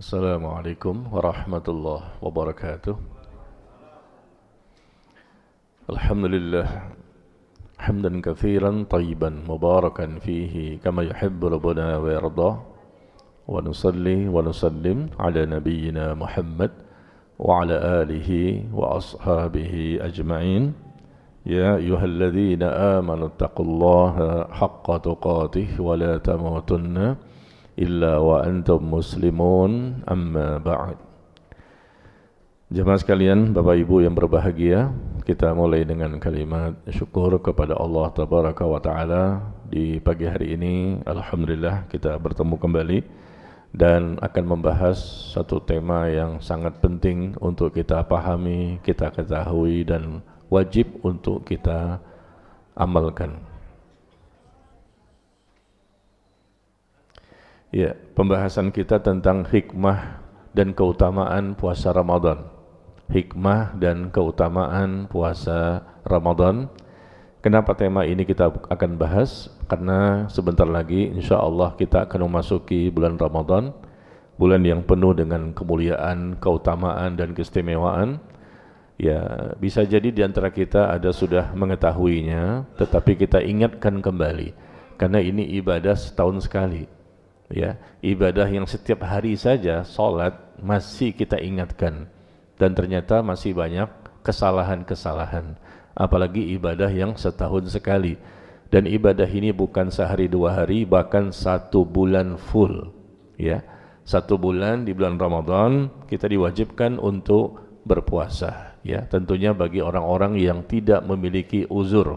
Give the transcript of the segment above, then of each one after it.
Assalamualaikum warahmatullahi wabarakatuh. Alhamdulillah hamdan katsiran tayyiban mubarakan fihi kama yuhibbu rabbuna wa yarda. Wa nusalli wa nusallim ala nabiyyina Muhammad wa ala alihi wa ashabihi ajma'in. Ya ayyuhalladzina amanu taqullaha haqqa tuqatih wa la tamutunna illa wa antum muslimun, amma ba'd. Jemaah sekalian, Bapak Ibu yang berbahagia, kita mulai dengan kalimat syukur kepada Allah Tabaraka wa Ta'ala. Di pagi hari ini alhamdulillah kita bertemu kembali dan akan membahas satu tema yang sangat penting untuk kita pahami, kita ketahui dan wajib untuk kita amalkan. Ya, pembahasan kita tentang hikmah dan keutamaan puasa Ramadan. Hikmah dan keutamaan puasa Ramadan. Kenapa tema ini kita akan bahas? Karena sebentar lagi insyaallah kita akan memasuki bulan Ramadan, bulan yang penuh dengan kemuliaan, keutamaan dan keistimewaan. Ya, bisa jadi di antara kita ada sudah mengetahuinya, tetapi kita ingatkan kembali karena ini ibadah setahun sekali. Ya, ibadah yang setiap hari saja salat masih kita ingatkan dan ternyata masih banyak kesalahan-kesalahan, apalagi ibadah yang setahun sekali. Dan ibadah ini bukan sehari dua hari, bahkan 1 bulan full. Ya, 1 bulan di bulan Ramadan kita diwajibkan untuk berpuasa. Ya, tentunya bagi orang-orang yang tidak memiliki uzur,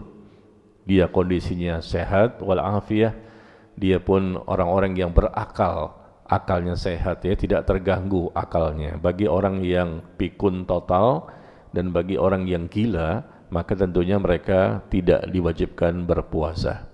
dia kondisinya sehat walafiat, dia pun orang-orang yang berakal, akalnya sehat, ya, tidak terganggu akalnya. Bagi orang yang pikun total dan bagi orang yang gila, maka tentunya mereka tidak diwajibkan berpuasa.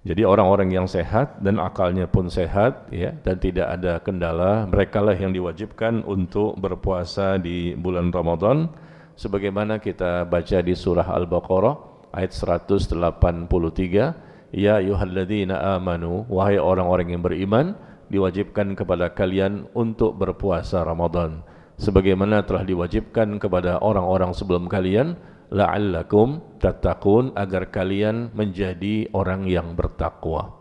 Jadi orang-orang yang sehat dan akalnya pun sehat, ya, dan tidak ada kendala, merekalah yang diwajibkan untuk berpuasa di bulan Ramadan, sebagaimana kita baca di surah Al-Baqarah ayat 183. Ya ayyuhalladzina amanu, wahai orang-orang yang beriman, diwajibkan kepada kalian untuk berpuasa Ramadan sebagaimana telah diwajibkan kepada orang-orang sebelum kalian, la'allakum tattaqun, agar kalian menjadi orang yang bertakwa.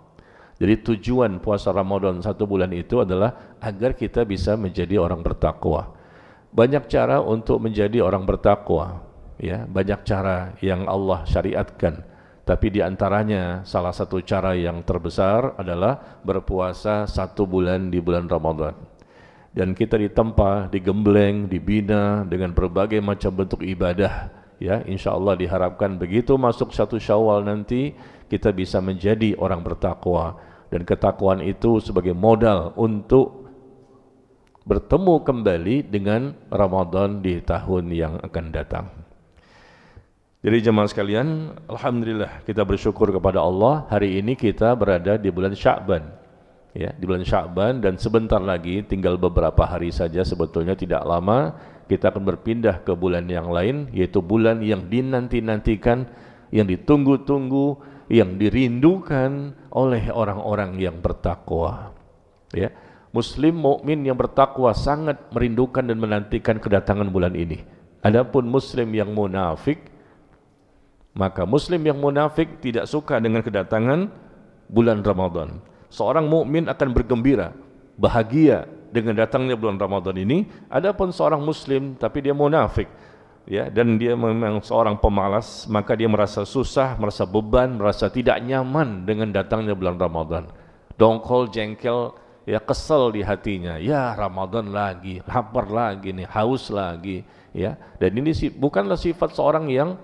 Jadi tujuan puasa Ramadan 1 bulan itu adalah agar kita bisa menjadi orang bertakwa. Banyak cara untuk menjadi orang bertakwa, ya, banyak cara yang Allah syariatkan. Tapi di antaranya salah satu cara yang terbesar adalah berpuasa 1 bulan di bulan Ramadan. Dan kita ditempa, digembleng, dibina dengan berbagai macam bentuk ibadah. Ya, insyaallah diharapkan begitu masuk 1 Syawal nanti kita bisa menjadi orang bertakwa. Dan ketakwaan itu sebagai modal untuk bertemu kembali dengan Ramadan di tahun yang akan datang. Jadi jemaah sekalian, alhamdulillah kita bersyukur kepada Allah, hari ini kita berada di bulan Sya'ban. Ya, di bulan Sya'ban, dan sebentar lagi tinggal beberapa hari saja, sebetulnya tidak lama kita akan berpindah ke bulan yang lain, yaitu bulan yang dinanti-nantikan, yang ditunggu-tunggu, yang dirindukan oleh orang-orang yang bertakwa. Ya, Muslim mukmin yang bertakwa sangat merindukan dan menantikan kedatangan bulan ini. Adapun muslim yang munafik, maka muslim yang munafik tidak suka dengan kedatangan bulan Ramadan. Seorang mukmin akan bergembira, bahagia dengan datangnya bulan Ramadan ini. Adapun seorang muslim tapi dia munafik, ya, dan dia memang seorang pemalas, maka dia merasa susah, merasa beban, merasa tidak nyaman dengan datangnya bulan Ramadan. Dongkol, jengkel, ya, kesel di hatinya. Ya, Ramadan lagi, lapar lagi nih, haus lagi, ya. Dan ini bukanlah sifat seorang yang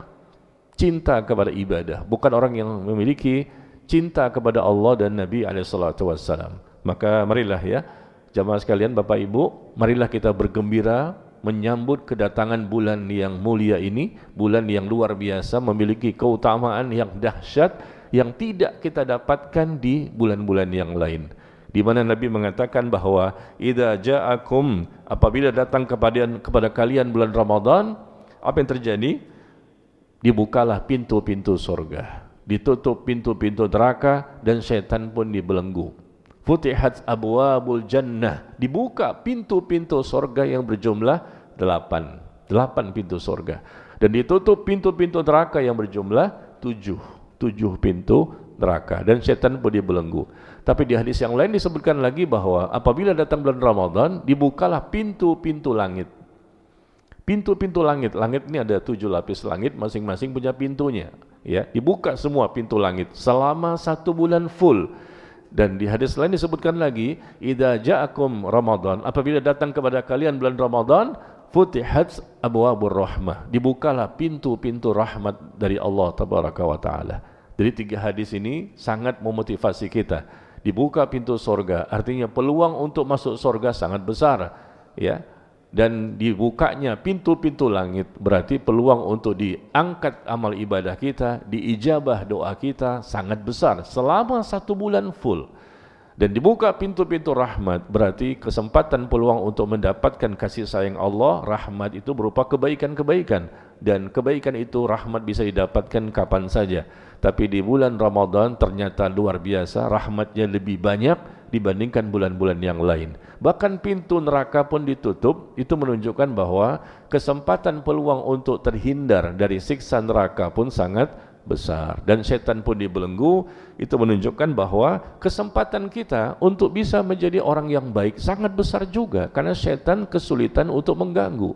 cinta kepada ibadah, bukan orang yang memiliki cinta kepada Allah dan Nabi SAW. Maka marilah, ya, jamaah sekalian, Bapak Ibu, marilah kita bergembira menyambut kedatangan bulan yang mulia ini, bulan yang luar biasa, memiliki keutamaan yang dahsyat yang tidak kita dapatkan di bulan-bulan yang lain. Di mana Nabi mengatakan bahwa idza ja'akum, apabila datang kepada kalian bulan Ramadan, apa yang terjadi? Dibukalah pintu-pintu surga, ditutup pintu-pintu neraka, dan syaitan pun dibelenggu. Futihat abwabul jannah, dibuka pintu-pintu surga yang berjumlah 8 pintu surga, dan ditutup pintu-pintu neraka yang berjumlah 7 pintu neraka, dan setan pun dibelenggu. Tapi di hadis yang lain disebutkan lagi bahwa apabila datang bulan Ramadan, dibukalah pintu-pintu langit. Pintu-pintu langit, langit ini ada 7 lapis langit, masing-masing punya pintunya, ya, dibuka semua pintu langit selama 1 bulan full. Dan di hadis lain disebutkan lagi, idza ja'akum Ramadan, apabila datang kepada kalian bulan Ramadan, futihat abwabur rahmah, dibukalah pintu-pintu rahmat dari Allah tabaraka wa taala. Jadi 3 hadis ini sangat memotivasi kita. Dibuka pintu surga, artinya peluang untuk masuk surga sangat besar, ya. Dan dibukanya pintu-pintu langit berarti peluang untuk diangkat amal ibadah kita, diijabah doa kita sangat besar selama 1 bulan full. Dan dibuka pintu-pintu rahmat berarti kesempatan peluang untuk mendapatkan kasih sayang Allah. Rahmat itu berupa kebaikan-kebaikan, dan kebaikan itu rahmat bisa didapatkan kapan saja. Tapi di bulan Ramadan ternyata luar biasa, rahmatnya lebih banyak dibandingkan bulan-bulan yang lain. Bahkan pintu neraka pun ditutup. Itu menunjukkan bahwa kesempatan peluang untuk terhindar dari siksa neraka pun sangat besar, dan setan pun dibelenggu. Itu menunjukkan bahwa kesempatan kita untuk bisa menjadi orang yang baik sangat besar juga, karena setan kesulitan untuk mengganggu.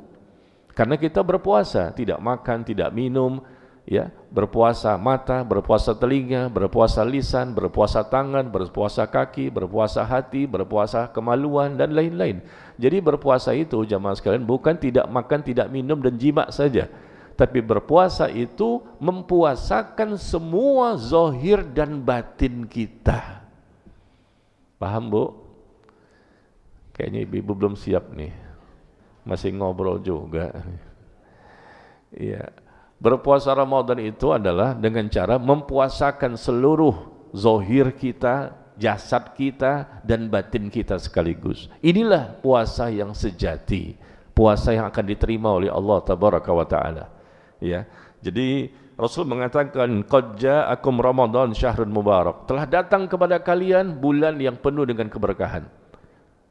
Karena kita berpuasa, tidak makan, tidak minum, ya, berpuasa mata, berpuasa telinga, berpuasa lisan, berpuasa tangan, berpuasa kaki, berpuasa hati, berpuasa kemaluan, dan lain-lain. Jadi berpuasa itu jamaah sekalian bukan tidak makan, tidak minum dan jima saja, tapi berpuasa itu mempuasakan semua zahir dan batin kita. Paham, Bu? Kayaknya ibu-ibu belum siap nih, masih ngobrol juga. Iya. Berpuasa Ramadan itu adalah dengan cara mempuasakan seluruh zahir kita, jasad kita, dan batin kita sekaligus. Inilah puasa yang sejati, puasa yang akan diterima oleh Allah tabaraka wa taala. Ya. Jadi Rasul mengatakan, qad ja'akum Ramadan syahrun mubarak, telah datang kepada kalian bulan yang penuh dengan keberkahan.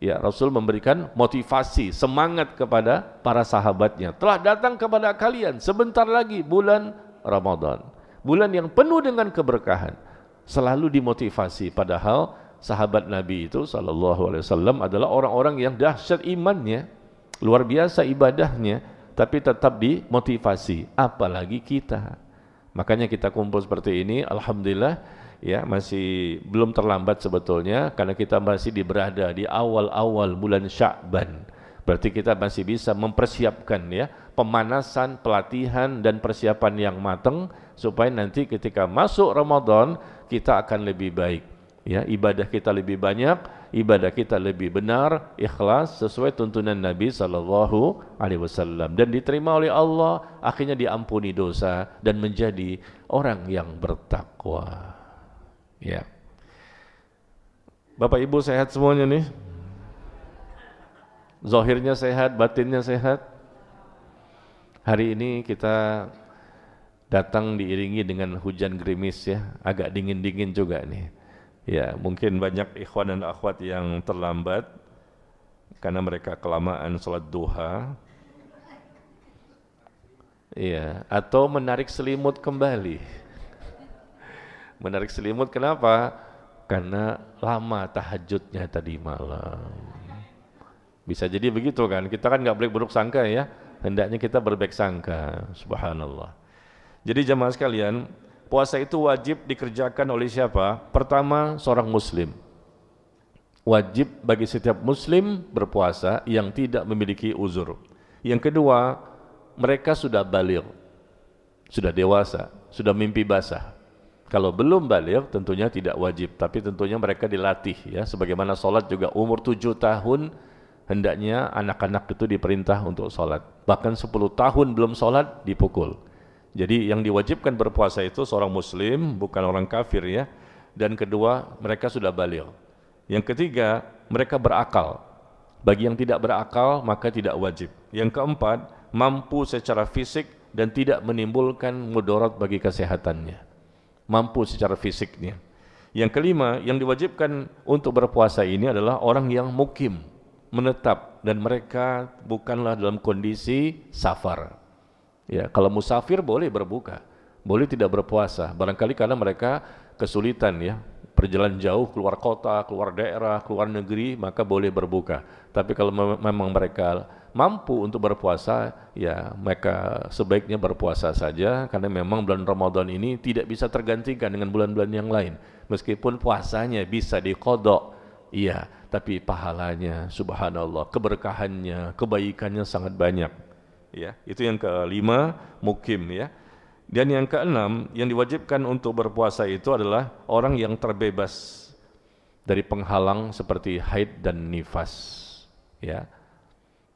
Ya, Rasul memberikan motivasi, semangat kepada para sahabatnya. Telah datang kepada kalian sebentar lagi bulan Ramadan, bulan yang penuh dengan keberkahan. Selalu dimotivasi, padahal sahabat Nabi itu sallallahu alaihi wasallam adalah orang-orang yang dahsyat imannya, luar biasa ibadahnya, tapi tetap dimotivasi, apalagi kita. Makanya kita kumpul seperti ini, alhamdulillah, ya, masih belum terlambat sebetulnya, karena kita masih berada di awal-awal bulan Sya'ban. Berarti kita masih bisa mempersiapkan, ya, pemanasan, pelatihan, dan persiapan yang matang, supaya nanti ketika masuk Ramadan kita akan lebih baik, ya, ibadah kita lebih banyak, ibadah kita lebih benar, ikhlas sesuai tuntunan Nabi sallallahu alaihi wasallam, dan diterima oleh Allah, akhirnya diampuni dosa dan menjadi orang yang bertakwa. Ya. Bapak Ibu sehat semuanya nih? Zahirnya sehat, batinnya sehat? Hari ini kita datang diiringi dengan hujan gerimis, ya, agak dingin-dingin juga nih. Ya, mungkin banyak ikhwan dan akhwat yang terlambat karena mereka kelamaan sholat duha. Iya, atau menarik selimut kembali. Menarik selimut kenapa? Karena lama tahajudnya tadi malam. Bisa jadi begitu kan? Kita kan nggak boleh buruk sangka, ya. Hendaknya kita berbaik sangka. Subhanallah. Jadi jamaah sekalian, puasa itu wajib dikerjakan oleh siapa? Pertama, seorang muslim. Wajib bagi setiap muslim berpuasa yang tidak memiliki uzur. Yang kedua, mereka sudah baligh, sudah dewasa, sudah mimpi basah. Kalau belum baligh tentunya tidak wajib, tapi tentunya mereka dilatih, ya, sebagaimana sholat juga umur 7 tahun hendaknya anak-anak itu diperintah untuk sholat. Bahkan 10 tahun belum sholat dipukul. Jadi yang diwajibkan berpuasa itu seorang muslim, bukan orang kafir, ya. Dan kedua, mereka sudah baligh. Yang ketiga, mereka berakal. Bagi yang tidak berakal maka tidak wajib. Yang keempat, mampu secara fisik dan tidak menimbulkan mudarat bagi kesehatannya. Mampu secara fisiknya. Yang kelima, yang diwajibkan untuk berpuasa ini adalah orang yang mukim, menetap, dan mereka bukanlah dalam kondisi safar. Ya, kalau musafir boleh berbuka, boleh tidak berpuasa. Barangkali karena mereka kesulitan ya, perjalanan jauh keluar kota, keluar daerah, keluar negeri, maka boleh berbuka. Tapi kalau memang mereka mampu untuk berpuasa, ya mereka sebaiknya berpuasa saja, karena memang bulan Ramadan ini tidak bisa tergantikan dengan bulan-bulan yang lain. Meskipun puasanya bisa diqadha, iya, tapi pahalanya subhanallah, keberkahannya, kebaikannya sangat banyak. Ya, itu yang kelima, mukim ya. Dan yang keenam, yang diwajibkan untuk berpuasa itu adalah orang yang terbebas dari penghalang seperti haid dan nifas. Ya.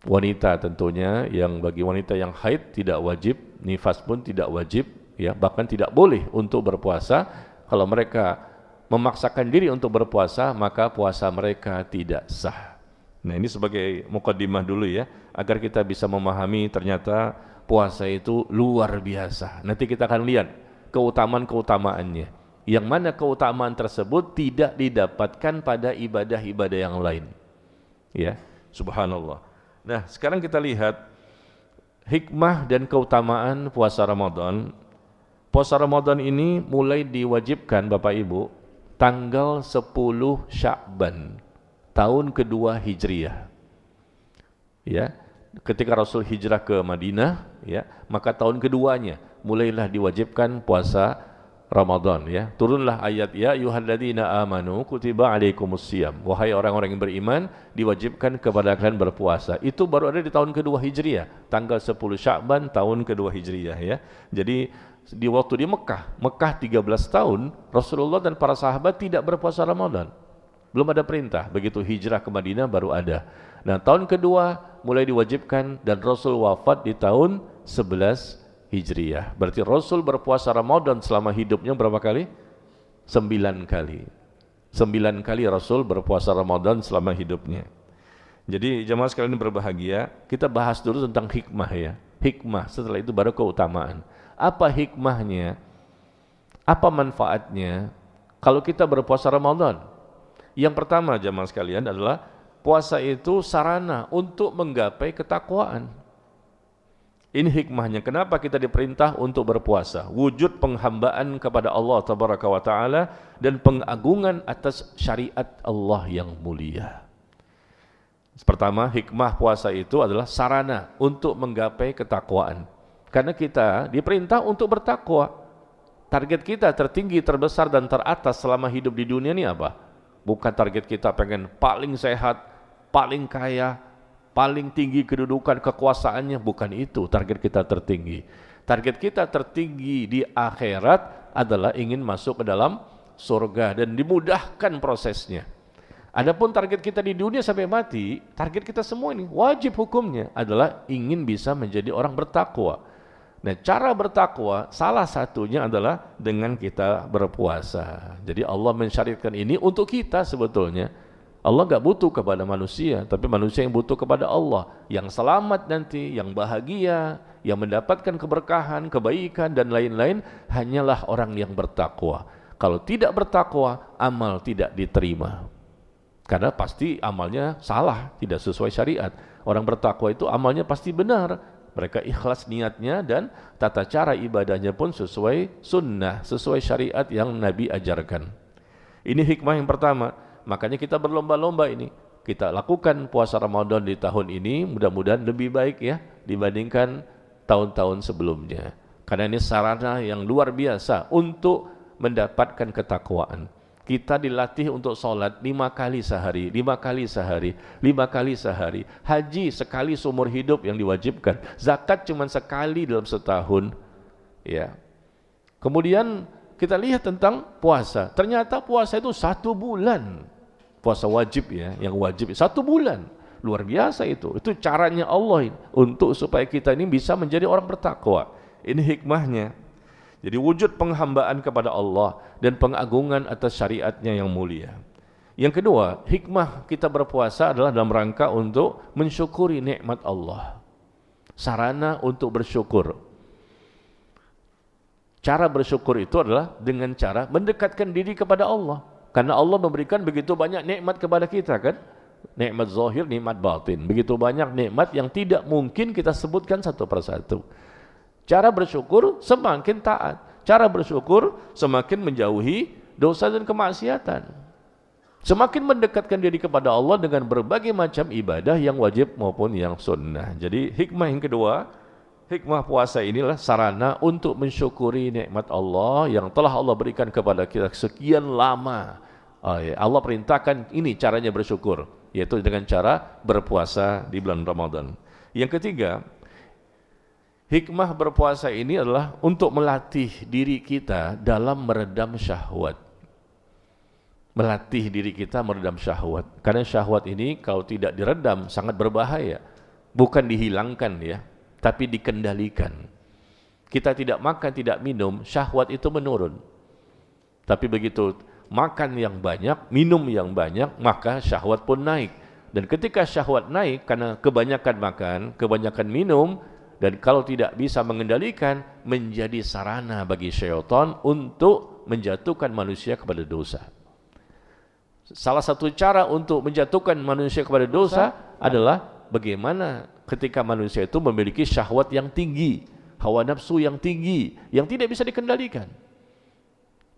Wanita tentunya, yang bagi wanita yang haid tidak wajib, nifas pun tidak wajib, ya, bahkan tidak boleh untuk berpuasa. Kalau mereka memaksakan diri untuk berpuasa, maka puasa mereka tidak sah. Nah, ini sebagai mukaddimah dulu ya, agar kita bisa memahami ternyata puasa itu luar biasa. Nanti kita akan lihat keutamaan-keutamaannya. Yang mana keutamaan tersebut tidak didapatkan pada ibadah-ibadah yang lain. Ya, subhanallah. Nah, sekarang kita lihat hikmah dan keutamaan puasa Ramadan. Puasa Ramadan ini mulai diwajibkan Bapak Ibu tanggal 10 Sya'ban tahun kedua Hijriah. Ya, ketika Rasul hijrah ke Madinah, ya, maka tahun keduanya mulailah diwajibkan puasa Ramadan, ya. Turunlah ayat ya ayyuhalladzina amanu kutiba alaikumusiyam. Wahai orang-orang yang beriman, diwajibkan kepada kalian berpuasa. Itu baru ada di tahun kedua Hijriah, tanggal 10 Sya'ban tahun kedua Hijriah, ya. Jadi di waktu di Mekah 13 tahun, Rasulullah dan para sahabat tidak berpuasa Ramadan. Belum ada perintah. Begitu hijrah ke Madinah baru ada. Nah, tahun kedua mulai diwajibkan dan Rasul wafat di tahun 11 Hijriah. Berarti Rasul berpuasa Ramadan selama hidupnya berapa kali? 9 kali. 9 kali Rasul berpuasa Ramadan selama hidupnya. Jadi jemaah sekalian berbahagia, kita bahas dulu tentang hikmah ya. Hikmah, setelah itu baru keutamaan. Apa hikmahnya? Apa manfaatnya kalau kita berpuasa Ramadan? Yang pertama jemaah sekalian adalah puasa itu sarana untuk menggapai ketakwaan. Ini hikmahnya. Kenapa kita diperintah untuk berpuasa? Wujud penghambaan kepada Allah Tabaraka wa Ta'ala dan pengagungan atas syariat Allah yang mulia. Pertama, hikmah puasa itu adalah sarana untuk menggapai ketakwaan. Karena kita diperintah untuk bertakwa. Target kita tertinggi, terbesar dan teratas selama hidup di dunia ini apa? Bukan target kita pengen paling sehat, paling kaya, paling tinggi kedudukan kekuasaannya, bukan itu target kita tertinggi. Target kita tertinggi di akhirat adalah ingin masuk ke dalam surga dan dimudahkan prosesnya. Adapun target kita di dunia sampai mati, target kita semua ini wajib hukumnya adalah ingin bisa menjadi orang bertakwa. Nah, cara bertakwa salah satunya adalah dengan kita berpuasa. Jadi Allah mensyariatkan ini untuk kita sebetulnya. Allah enggak butuh kepada manusia, tapi manusia yang butuh kepada Allah. Yang selamat nanti, yang bahagia, yang mendapatkan keberkahan, kebaikan dan lain-lain hanyalah orang yang bertakwa. Kalau tidak bertakwa, amal tidak diterima. Karena pasti amalnya salah, tidak sesuai syariat. Orang bertakwa itu amalnya pasti benar. Mereka ikhlas niatnya dan tata cara ibadahnya pun sesuai sunnah, sesuai syariat yang Nabi ajarkan. Ini hikmah yang pertama. Makanya kita berlomba-lomba ini. Kita lakukan puasa Ramadan di tahun ini, mudah-mudahan lebih baik ya dibandingkan tahun-tahun sebelumnya. Karena ini sarana yang luar biasa untuk mendapatkan ketakwaan. Kita dilatih untuk sholat 5 kali sehari, 5 kali sehari, 5 kali sehari. Haji sekali seumur hidup yang diwajibkan. Zakat cuma sekali dalam setahun. Ya. Kemudian kita lihat tentang puasa. Ternyata puasa itu 1 bulan. Puasa wajib ya, yang wajib 1 bulan. Luar biasa itu. Itu caranya Allah untuk supaya kita ini bisa menjadi orang bertakwa. Ini hikmahnya. Jadi wujud penghambaan kepada Allah dan pengagungan atas syariatnya yang mulia. Yang kedua, hikmah kita berpuasa adalah dalam rangka untuk mensyukuri nikmat Allah. Sarana untuk bersyukur. Cara bersyukur itu adalah dengan cara mendekatkan diri kepada Allah. Karena Allah memberikan begitu banyak nikmat kepada kita kan. Nikmat zahir, nikmat batin. Begitu banyak nikmat yang tidak mungkin kita sebutkan satu persatu. Cara bersyukur semakin taat. Cara bersyukur semakin menjauhi dosa dan kemaksiatan. Semakin mendekatkan diri kepada Allah dengan berbagai macam ibadah yang wajib maupun yang sunnah. Jadi hikmah yang kedua, hikmah puasa inilah sarana untuk mensyukuri nikmat Allah yang telah Allah berikan kepada kita sekian lama. Allah perintahkan ini caranya bersyukur, yaitu dengan cara berpuasa di bulan Ramadan. Yang ketiga, hikmah berpuasa ini adalah untuk melatih diri kita dalam meredam syahwat. Melatih diri kita meredam syahwat. Karena syahwat ini kalau tidak diredam sangat berbahaya. Bukan dihilangkan ya, tapi dikendalikan. Kita tidak makan, tidak minum, syahwat itu menurun. Tapi begitu makan yang banyak, minum yang banyak, maka syahwat pun naik. Dan ketika syahwat naik karena kebanyakan makan, kebanyakan minum, dan kalau tidak bisa mengendalikan, menjadi sarana bagi syaitan untuk menjatuhkan manusia kepada dosa. Salah satu cara untuk menjatuhkan manusia kepada dosa adalah bagaimana ketika manusia itu memiliki syahwat yang tinggi, hawa nafsu yang tinggi, yang tidak bisa dikendalikan.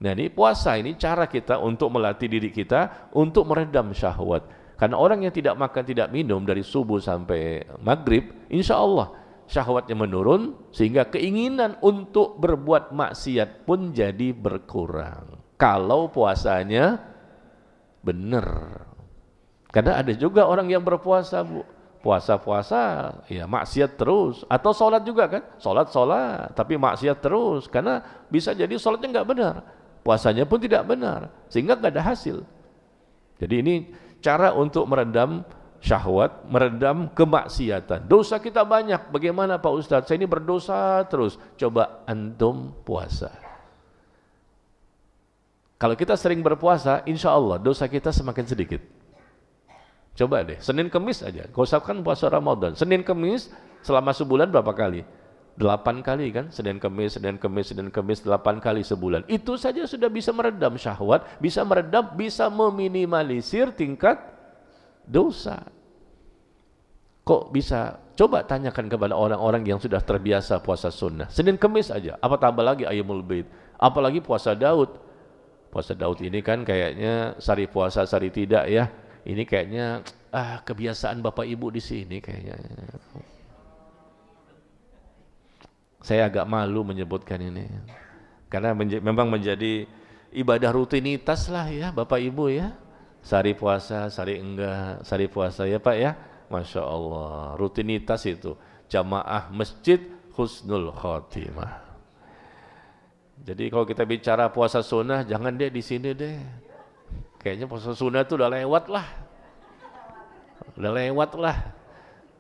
Nah ini puasa, ini cara kita untuk melatih diri kita untuk meredam syahwat. Karena orang yang tidak makan, tidak minum dari subuh sampai maghrib, insya Allah syahwatnya menurun, sehingga keinginan untuk berbuat maksiat pun jadi berkurang. Kalau puasanya benar. Karena ada juga orang yang berpuasa, Bu. Puasa-puasa, ya maksiat terus. Atau sholat juga kan? Sholat, tapi maksiat terus. Karena bisa jadi sholatnya nggak benar. Puasanya pun tidak benar. Sehingga nggak ada hasil. Jadi ini cara untuk meredam syahwat, meredam kemaksiatan. Dosa kita banyak. Bagaimana Pak Ustadz? Saya ini berdosa terus. Coba antum puasa. Kalau kita sering berpuasa, insya Allah dosa kita semakin sedikit. Coba deh, Senin Kemis aja. Kau usahkan puasa Ramadan. Senin Kemis selama sebulan berapa kali? 8 kali kan? Senin Kemis, 8 kali sebulan. Itu saja sudah bisa meredam syahwat, bisa meredam, bisa meminimalisir tingkat dosa. Kok bisa? Coba tanyakan kepada orang-orang yang sudah terbiasa puasa sunnah. Senin Kemis aja, apa tambah lagi Ayyamul Bid? Apalagi puasa Daud. Puasa Daud ini kan kayaknya sari puasa sari tidak ya. Ini kayaknya kebiasaan Bapak Ibu di sini kayaknya. Saya agak malu menyebutkan ini. Karena memang menjadi ibadah rutinitas lah ya Bapak Ibu ya. Sari puasa, sari enggak, sari puasa ya Pak ya. Masya Allah, rutinitas itu. Jamaah masjid husnul khotimah. Jadi kalau kita bicara puasa sunnah, jangan deh di sini deh. Kayaknya puasa sunnah itu udah lewat lah. Udah lewat lah.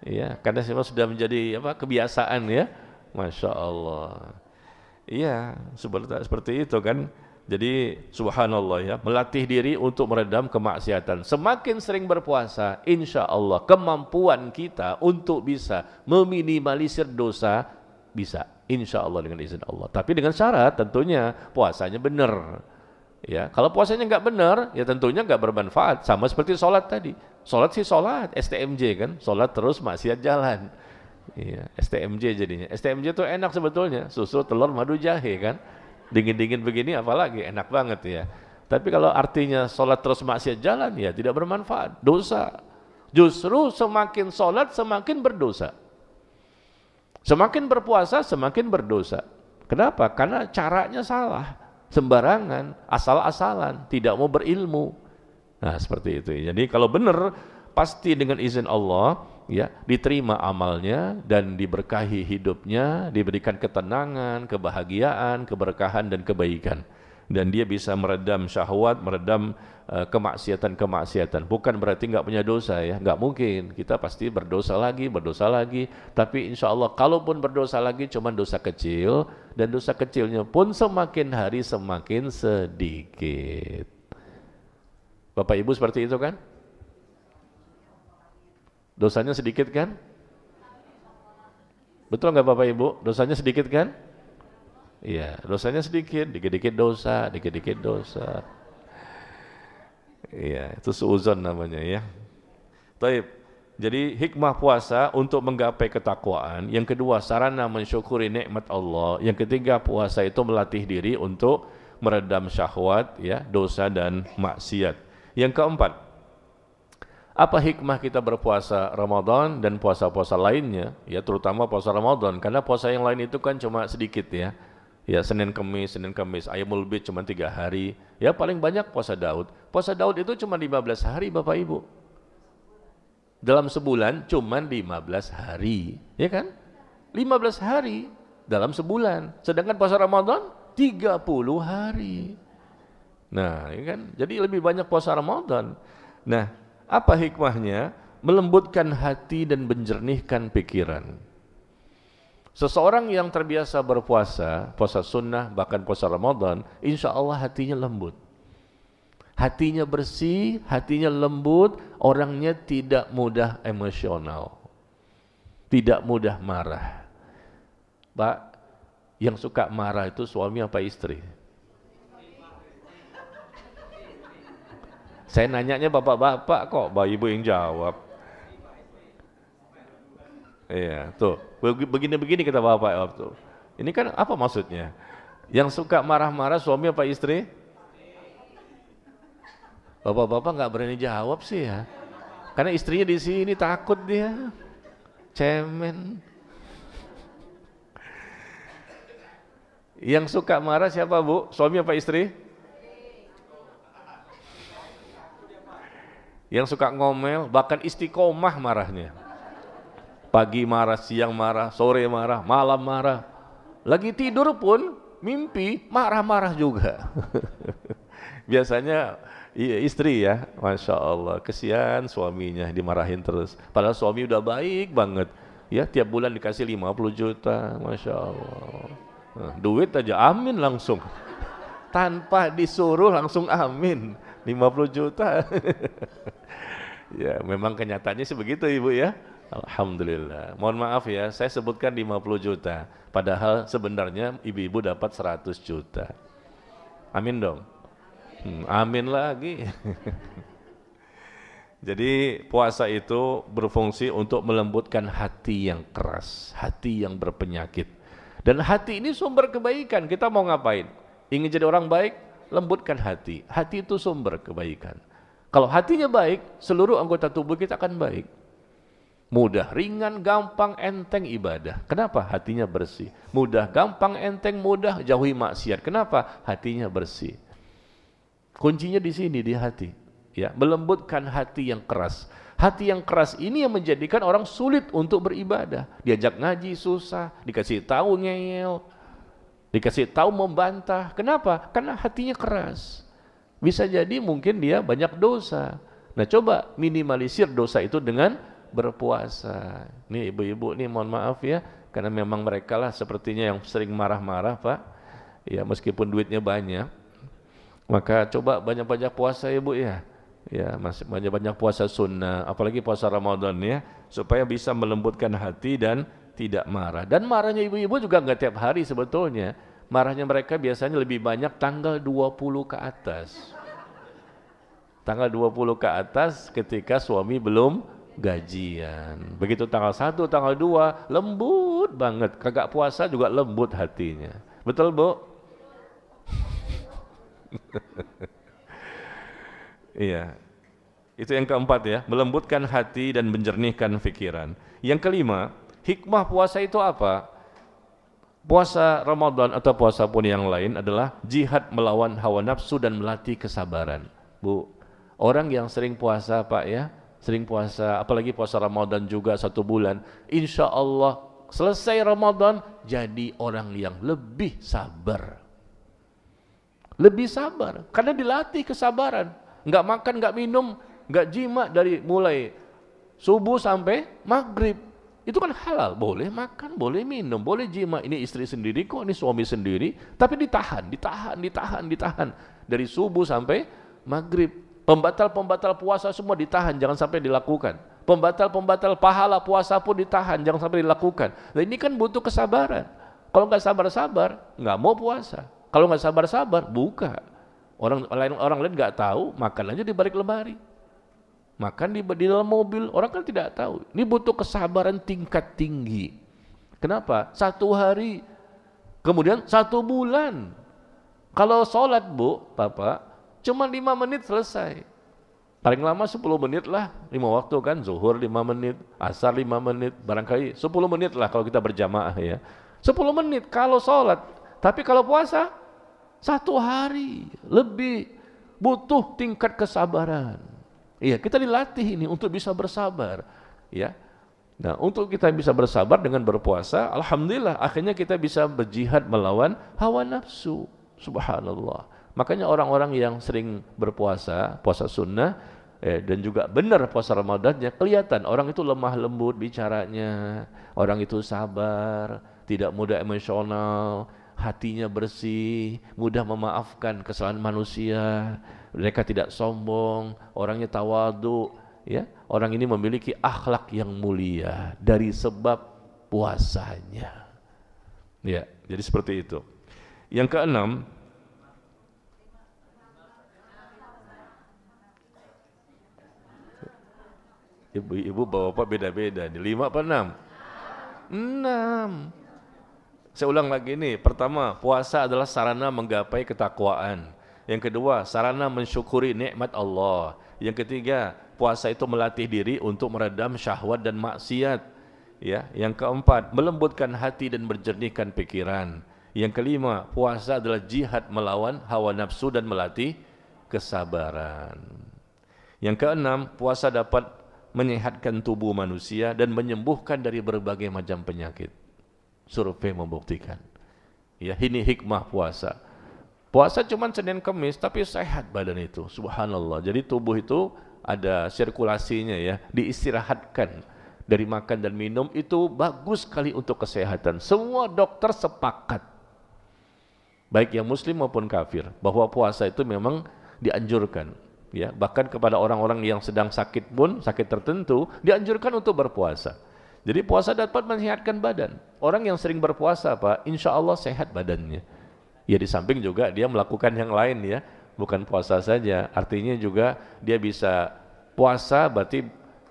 Ya, karena semua sudah menjadi kebiasaan ya. Masya Allah. Iya, seperti itu kan. Jadi subhanallah ya, melatih diri untuk meredam kemaksiatan. Semakin sering berpuasa, insya Allah kemampuan kita untuk bisa meminimalisir dosa bisa. Insya Allah dengan izin Allah. Tapi dengan syarat tentunya puasanya benar. Ya, kalau puasanya nggak benar, ya tentunya nggak bermanfaat. Sama seperti sholat tadi. Sholat sih sholat, STMJ kan. Sholat terus maksiat jalan. Ya, STMJ jadinya. STMJ itu enak sebetulnya. Susu, telur, madu, jahe kan. Dingin-dingin begini apalagi enak banget ya. Tapi kalau artinya sholat terus maksiat jalan, ya tidak bermanfaat. Dosa. Justru semakin sholat semakin berdosa. Semakin berpuasa semakin berdosa. Kenapa? Karena caranya salah, sembarangan, asal-asalan, tidak mau berilmu. Nah, seperti itu. Jadi kalau benar pasti dengan izin Allah ya, diterima amalnya dan diberkahi hidupnya, diberikan ketenangan, kebahagiaan, keberkahan dan kebaikan. Dan dia bisa meredam syahwat, meredam kemaksiatan-kemaksiatan. Bukan berarti nggak punya dosa ya, nggak mungkin. Kita pasti berdosa lagi. Tapi insya Allah kalaupun berdosa lagi cuma dosa kecil, dan dosa kecilnya pun semakin hari semakin sedikit. Bapak Ibu seperti itu kan? Dosanya sedikit kan? Betul nggak Bapak Ibu? Dosanya sedikit kan? Iya, dosanya sedikit, dikit-dikit dosa, dikit-dikit dosa. Iya, itu suuzon namanya ya. Taib. Jadi hikmah puasa untuk menggapai ketakwaan. Yang kedua, sarana mensyukuri nikmat Allah. Yang ketiga, puasa itu melatih diri untuk meredam syahwat, ya, dosa dan maksiat. Yang keempat, apa hikmah kita berpuasa Ramadan dan puasa-puasa lainnya? Ya, terutama puasa Ramadan, karena puasa yang lain itu kan cuma sedikit ya. Ya, Senin Kamis, Ayyamul Bid cuma 3 hari. Ya, paling banyak puasa Daud. Puasa Daud itu cuma 15 hari Bapak Ibu. Dalam sebulan cuma 15 hari, ya kan? 15 hari dalam sebulan. Sedangkan puasa Ramadan 30 hari. Nah, ya kan? Jadi lebih banyak puasa Ramadan. Nah, apa hikmahnya? Melembutkan hati dan menjernihkan pikiran. Seseorang yang terbiasa berpuasa, puasa sunnah, bahkan puasa Ramadan, insya Allah hatinya lembut. Hatinya bersih, hatinya lembut, orangnya tidak mudah emosional, tidak mudah marah. Pak, yang suka marah itu suami apa istri? Saya nanyanya bapak-bapak kok, ibu yang jawab. Iya, tuh, begini-begini kata bapak tuh. Ini kan apa maksudnya? Yang suka marah-marah suami apa istri? Bapak-bapak nggak berani jawab sih ya, karena istrinya di sini takut dia, cemen. Yang suka marah siapa Bu? Suami apa istri? Yang suka ngomel, bahkan istiqomah marahnya. Pagi marah, siang marah, sore marah, malam marah. Lagi tidur pun mimpi marah-marah juga. Biasanya iya istri ya, Masya Allah, kesian suaminya dimarahin terus. Padahal suami udah baik banget, ya tiap bulan dikasih 50 juta, Masya Allah. Nah, duit aja amin langsung, tanpa disuruh langsung amin, 50 juta. Ya memang kenyataannya sih begitu Ibu ya. Alhamdulillah. Mohon maaf ya, saya sebutkan 50 juta, padahal sebenarnya ibu-ibu dapat 100 juta. Amin dong. Amin lagi. Jadi puasa itu berfungsi untuk melembutkan hati yang keras, hati yang berpenyakit. Dan hati ini sumber kebaikan. Kita mau ngapain? Ingin jadi orang baik? Lembutkan hati. Hati itu sumber kebaikan. Kalau hatinya baik, seluruh anggota tubuh kita akan baik. Mudah, ringan, gampang, enteng ibadah. Kenapa? Hatinya bersih. Mudah, gampang, enteng, mudah jauhi maksiat. Kenapa? Hatinya bersih. Kuncinya di sini, di hati, ya, melembutkan hati yang keras. Hati yang keras ini yang menjadikan orang sulit untuk beribadah. Diajak ngaji susah, dikasih tahu ngeyel, dikasih tahu membantah. Kenapa? Karena hatinya keras. Bisa jadi mungkin dia banyak dosa. Nah, coba minimalisir dosa itu dengan berpuasa. Nih ibu-ibu nih mohon maaf ya, karena memang mereka lah sepertinya yang sering marah-marah Pak. Ya meskipun duitnya banyak. Maka coba banyak-banyak puasa ya Bu ya. Ya, masih banyak-banyak puasa sunnah, apalagi puasa Ramadan ya, supaya bisa melembutkan hati dan tidak marah. Dan marahnya ibu-ibu juga enggak tiap hari sebetulnya. Marahnya mereka biasanya lebih banyak tanggal 20 ke atas. Tanggal 20 ke atas ketika suami belum gajian. Begitu tanggal 1, tanggal 2 lembut banget. Kagak puasa juga lembut hatinya. Betul Bu? Iya. Itu yang keempat ya, melembutkan hati dan menjernihkan pikiran. Yang kelima, hikmah puasa itu apa? Puasa Ramadan atau puasa pun yang lain adalah jihad melawan hawa nafsu dan melatih kesabaran. Bu, orang yang sering puasa Pak ya, sering puasa, apalagi puasa Ramadan juga 1 bulan, insya Allah selesai Ramadan jadi orang yang lebih sabar. Lebih sabar, karena dilatih kesabaran. Enggak makan, enggak minum, enggak jima dari mulai subuh sampai maghrib. Itu kan halal, boleh makan, boleh minum, boleh jima. Ini istri sendiri kok, ini suami sendiri, tapi ditahan dari subuh sampai maghrib. Pembatal-pembatal puasa semua ditahan, jangan sampai dilakukan. Pembatal-pembatal pahala puasa pun ditahan, jangan sampai dilakukan. Nah, ini kan butuh kesabaran. Kalau nggak sabar-sabar, nggak mau puasa. Kalau nggak sabar-sabar, buka. Orang lain nggak tahu, makan aja di balik lemari. Makan di dalam mobil, orang kan tidak tahu. Ini butuh kesabaran tingkat tinggi. Kenapa? 1 hari, kemudian 1 bulan. Kalau sholat Bu, Bapak, cuma 5 menit selesai. Paling lama 10 menit lah, 5 waktu kan, zuhur 5 menit, asar 5 menit, barangkali 10 menit lah kalau kita berjamaah ya. 10 menit kalau sholat, tapi kalau puasa, 1 hari lebih butuh tingkat kesabaran. Iya, kita dilatih ini untuk bisa bersabar, ya. Nah, untuk kita bisa bersabar dengan berpuasa, alhamdulillah, akhirnya kita bisa berjihad melawan hawa nafsu. Subhanallah. Makanya orang-orang yang sering berpuasa, puasa sunnah, dan juga benar puasa Ramadannya, kelihatan orang itu lemah lembut bicaranya, orang itu sabar, tidak mudah emosional, hatinya bersih, mudah memaafkan kesalahan manusia, mereka tidak sombong, orangnya tawadhu, ya. Orang ini memiliki akhlak yang mulia dari sebab puasanya. Ya, jadi seperti itu. Yang keenam, ibu bapak beda-beda, 5 apa 6? 6. Saya ulang lagi nih, pertama, puasa adalah sarana menggapai ketakwaan. Yang kedua, sarana mensyukuri nikmat Allah. Yang ketiga, puasa itu melatih diri untuk meredam syahwat dan maksiat. Ya, yang keempat, melembutkan hati dan menjernihkan pikiran. Yang kelima, puasa adalah jihad melawan hawa nafsu dan melatih kesabaran. Yang keenam, puasa dapat menyehatkan tubuh manusia dan menyembuhkan dari berbagai macam penyakit. Survei membuktikan. Ya, ini hikmah puasa. Puasa cuma Senin Kamis tapi sehat badan itu. Subhanallah. Jadi tubuh itu ada sirkulasinya ya, diistirahatkan dari makan dan minum, itu bagus sekali untuk kesehatan. Semua dokter sepakat, baik yang muslim maupun kafir, bahwa puasa itu memang dianjurkan. Ya, bahkan kepada orang-orang yang sedang sakit pun, sakit tertentu, dianjurkan untuk berpuasa. Jadi puasa dapat menyehatkan badan. Orang yang sering berpuasa, Pak, insya Allah sehat badannya. Ya, di samping juga dia melakukan yang lain ya, bukan puasa saja. Artinya juga dia bisa puasa berarti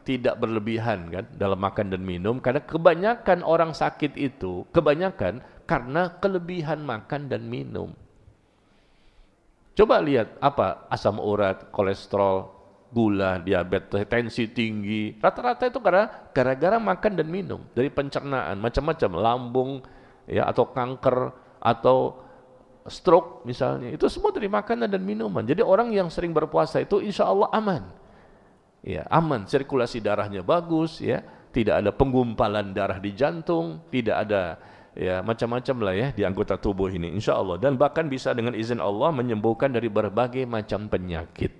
tidak berlebihan kan dalam makan dan minum, karena kebanyakan orang sakit itu kebanyakan karena kelebihan makan dan minum. Coba lihat apa asam urat, kolesterol, gula, diabetes, tensi tinggi. Rata-rata itu gara-gara makan dan minum, dari pencernaan macam-macam, lambung ya, atau kanker atau stroke misalnya, itu semua dari makanan dan minuman. Jadi orang yang sering berpuasa itu insya Allah aman. Ya, aman, sirkulasi darahnya bagus ya, tidak ada penggumpalan darah di jantung, tidak ada ya macam-macam lah ya di anggota tubuh ini insya Allah, dan bahkan bisa dengan izin Allah menyembuhkan dari berbagai macam penyakit.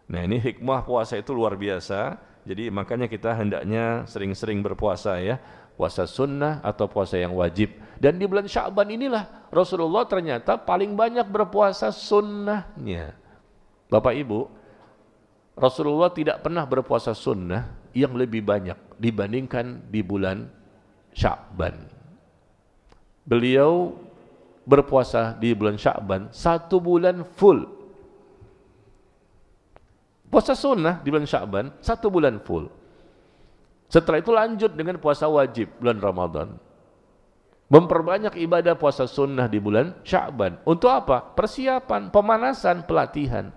Nah, ini hikmah puasa itu luar biasa. Jadi makanya kita hendaknya sering-sering berpuasa ya, puasa sunnah atau puasa yang wajib. Dan di bulan Sya'ban inilah Rasulullah ternyata paling banyak berpuasa sunnahnya. Bapak Ibu, Rasulullah tidak pernah berpuasa sunnah yang lebih banyak dibandingkan di bulan Sya'ban. Beliau berpuasa di bulan Sya'ban 1 bulan full. Puasa sunnah di bulan Sya'ban 1 bulan full. Setelah itu lanjut dengan puasa wajib bulan Ramadan. Memperbanyak ibadah puasa sunnah di bulan Sya'ban. Untuk apa? Persiapan, pemanasan, pelatihan.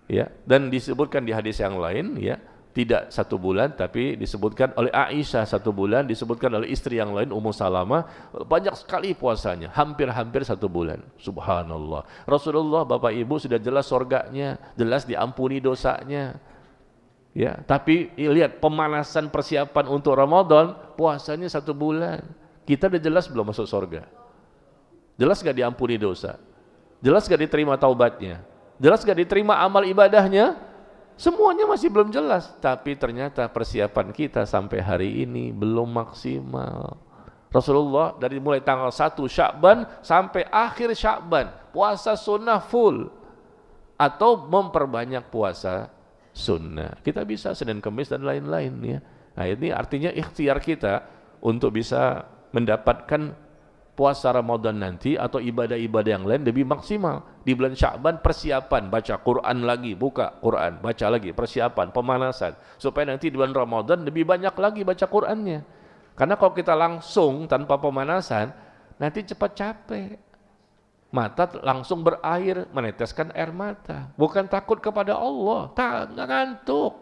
Ya, dan disebutkan di hadis yang lain ya, tidak 1 bulan tapi disebutkan oleh Aisyah 1 bulan, disebutkan oleh istri yang lain Ummu Salamah, banyak sekali puasanya, hampir-hampir 1 bulan. Subhanallah. Rasulullah, Bapak Ibu, sudah jelas surganya, jelas diampuni dosanya. Ya, tapi lihat pemanasan persiapan untuk Ramadan, puasanya 1 bulan. Kita udah jelas belum masuk surga? Jelas gak diampuni dosa? Jelas gak diterima taubatnya? Jelas gak diterima amal ibadahnya? Semuanya masih belum jelas. Tapi ternyata persiapan kita sampai hari ini belum maksimal. Rasulullah dari mulai tanggal 1 Sya'ban sampai akhir Sya'ban, puasa sunnah full. Atau memperbanyak puasa sunnah. Kita bisa Senin Kamis dan lain-lain ya. Nah, ini artinya ikhtiar kita untuk bisa mendapatkan puasa Ramadan nanti atau ibadah-ibadah yang lain lebih maksimal. Di bulan Sya'ban persiapan, baca Quran lagi, buka Quran, baca lagi, persiapan, pemanasan. Supaya nanti di bulan Ramadan lebih banyak lagi baca Qurannya. Karena kalau kita langsung tanpa pemanasan, nanti cepat capek. Mata langsung berair, meneteskan air mata. Bukan takut kepada Allah, ngantuk.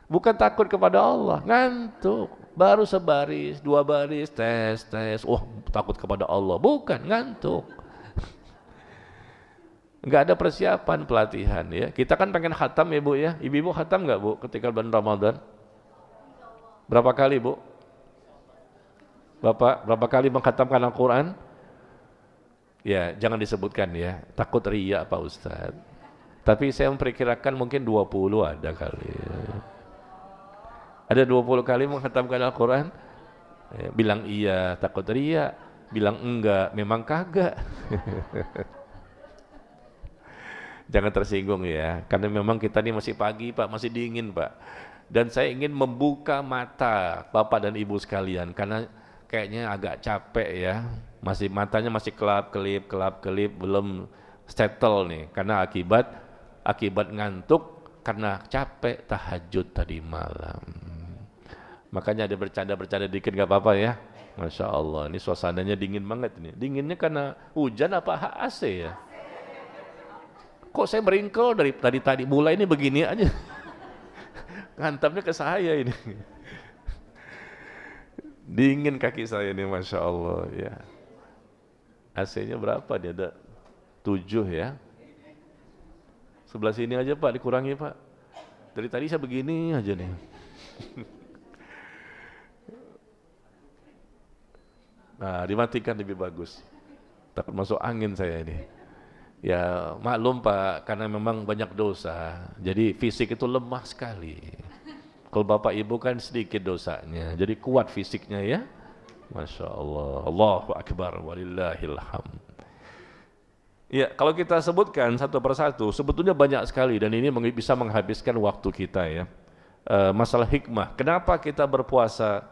Bukan takut kepada Allah, ngantuk. Baru sebaris, dua baris, tes. Oh, takut kepada Allah. Bukan, ngantuk. Enggak ada persiapan pelatihan ya. Kita kan pengen khatam ya Bu ya. Ibu-ibu khatam enggak Bu ketika bulan Ramadan? Berapa kali Bu? Bapak, berapa kali mengkhatamkan Al-Quran? Ya, jangan disebutkan ya. Takut riya Pak Ustadz. Tapi saya memperkirakan mungkin 20 ada kali. Ada 20 kali mengkhatamkan Al-Quran? Ya, bilang iya, takut riya. Bilang enggak, memang kagak. Jangan tersinggung ya. Karena memang kita ini masih pagi Pak, masih dingin Pak. Dan saya ingin membuka mata Bapak dan Ibu sekalian. Karena kayaknya agak capek ya. Matanya masih kelap-kelip, belum settle nih. Karena akibat ngantuk karena capek tahajud tadi malam. Makanya ada bercanda-bercanda dikit gak apa-apa ya. Masya Allah, ini suasananya dingin banget ini. Dinginnya karena hujan apa AC ya? Kok saya meringkel dari tadi mulai ini begini aja. Ngantamnya ke saya ini. Dingin kaki saya ini Masya Allah ya. AC-nya berapa dia? Ada 7 ya. Sebelah sini aja Pak, dikurangi Pak. Dari tadi saya begini aja nih. Nah, dimatikan lebih bagus. Takut masuk angin saya ini. Ya maklum Pak, karena memang banyak dosa. Jadi fisik itu lemah sekali. Kalau Bapak Ibu kan sedikit dosanya. Jadi kuat fisiknya ya. Masya Allah, Allahu Akbar, walillahilhamd. Ya, kalau kita sebutkan satu persatu, sebetulnya banyak sekali dan ini bisa menghabiskan waktu kita ya. Masalah hikmah, kenapa kita berpuasa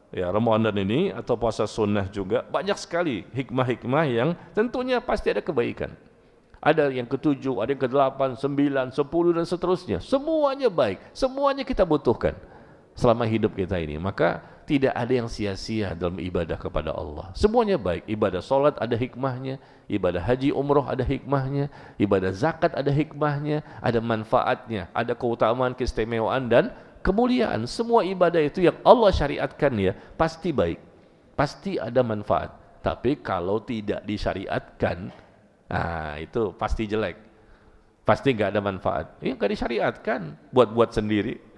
ya Ramadan ini atau puasa sunnah juga, banyak sekali hikmah-hikmah yang tentunya pasti ada kebaikan. Ada yang ke-7, ada yang ke-8, 9, 10 dan seterusnya. Semuanya baik, semuanya kita butuhkan selama hidup kita ini. Maka tidak ada yang sia-sia dalam ibadah kepada Allah. Semuanya baik. Ibadah solat ada hikmahnya, ibadah haji umroh ada hikmahnya, ibadah zakat ada hikmahnya, ada manfaatnya, ada keutamaan, keistimewaan dan kemuliaan. Semua ibadah itu yang Allah syariatkan ya, pasti baik. Pasti ada manfaat. Tapi kalau tidak disyariatkan, nah itu pasti jelek. Pasti nggak ada manfaat. Ini nggak disyariatkan, buat-buat sendiri.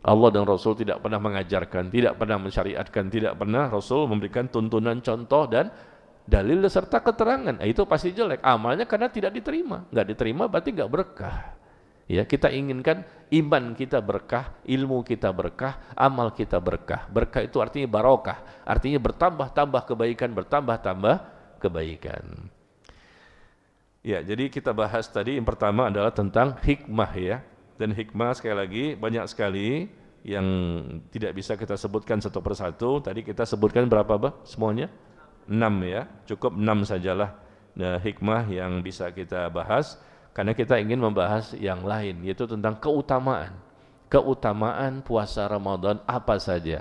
Allah dan Rasul tidak pernah mengajarkan, tidak pernah mensyariatkan, tidak pernah Rasul memberikan tuntunan, contoh dan dalil serta keterangan. Itu pasti jelek. Amalnya karena tidak diterima. Nggak diterima berarti nggak berkah. Ya, kita inginkan iman kita berkah, ilmu kita berkah, amal kita berkah. Berkah itu artinya barokah, artinya bertambah-tambah kebaikan, bertambah-tambah kebaikan. Ya, jadi kita bahas tadi yang pertama adalah tentang hikmah ya. Dan hikmah sekali lagi banyak sekali yang tidak bisa kita sebutkan satu persatu. Tadi kita sebutkan berapa Bah? Semuanya? 6 ya, cukup 6 sajalah. Nah, hikmah yang bisa kita bahas karena kita ingin membahas yang lain, yaitu tentang keutamaan. Keutamaan puasa Ramadan apa saja.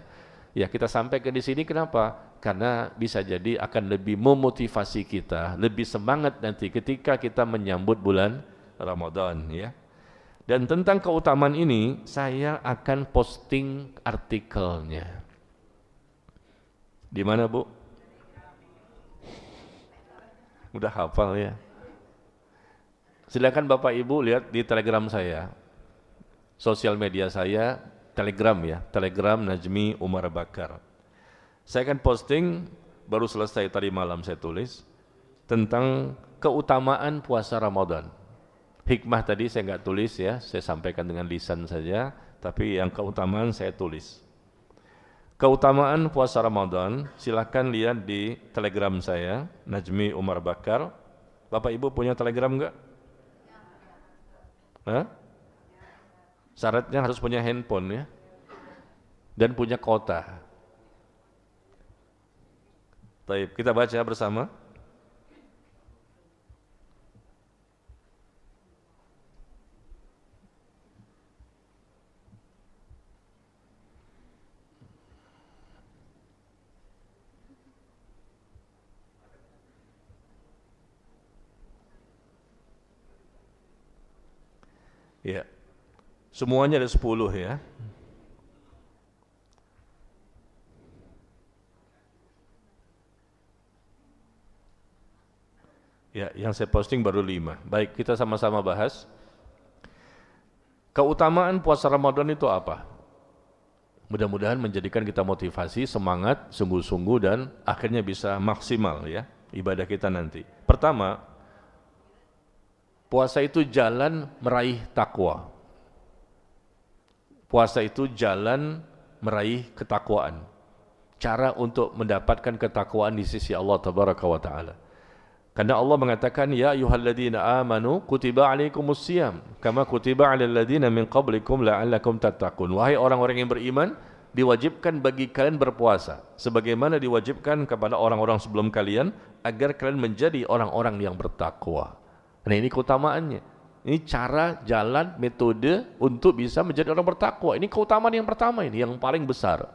Ya, kita sampaikan di sini kenapa? Karena bisa jadi akan lebih memotivasi kita, lebih semangat nanti ketika kita menyambut bulan Ramadan ya. Dan tentang keutamaan ini saya akan posting artikelnya. Di mana Bu? Udah hafal ya. Silakan Bapak Ibu lihat di Telegram saya. Sosial media saya, Telegram ya, Telegram Najmi Umar Bakar. Saya akan posting baru selesai tadi malam saya tulis tentang keutamaan puasa Ramadan. Hikmah tadi saya nggak tulis ya, saya sampaikan dengan lisan saja, tapi yang keutamaan saya tulis. Keutamaan puasa Ramadan, silakan lihat di Telegram saya, Najmi Umar Bakar. Bapak Ibu punya Telegram nggak? Hah? Syaratnya harus punya handphone ya, dan punya kota. Baik, kita baca bersama. Ya. Semuanya ada 10 ya. Ya, yang saya posting baru 5. Baik, kita sama-sama bahas. Keutamaan puasa Ramadan itu apa? Mudah-mudahan menjadikan kita motivasi, semangat, sungguh-sungguh dan akhirnya bisa maksimal ya ibadah kita nanti. Pertama, puasa itu jalan meraih takwa. Puasa itu jalan meraih ketakwaan. Cara untuk mendapatkan ketakwaan di sisi Allah Tabaraka wa Ta'ala. Karena Allah mengatakan, Ya ayyuhalladzina amanu kutiba alaikumusiyam kama kutiba alal ladzina min qablikum la'allakum tattaqun. Wahai orang-orang yang beriman, diwajibkan bagi kalian berpuasa sebagaimana diwajibkan kepada orang-orang sebelum kalian agar kalian menjadi orang-orang yang bertakwa. Nah, ini keutamaannya. Ini cara, jalan, metode untuk bisa menjadi orang bertakwa. Ini keutamaan yang pertama ini, yang paling besar.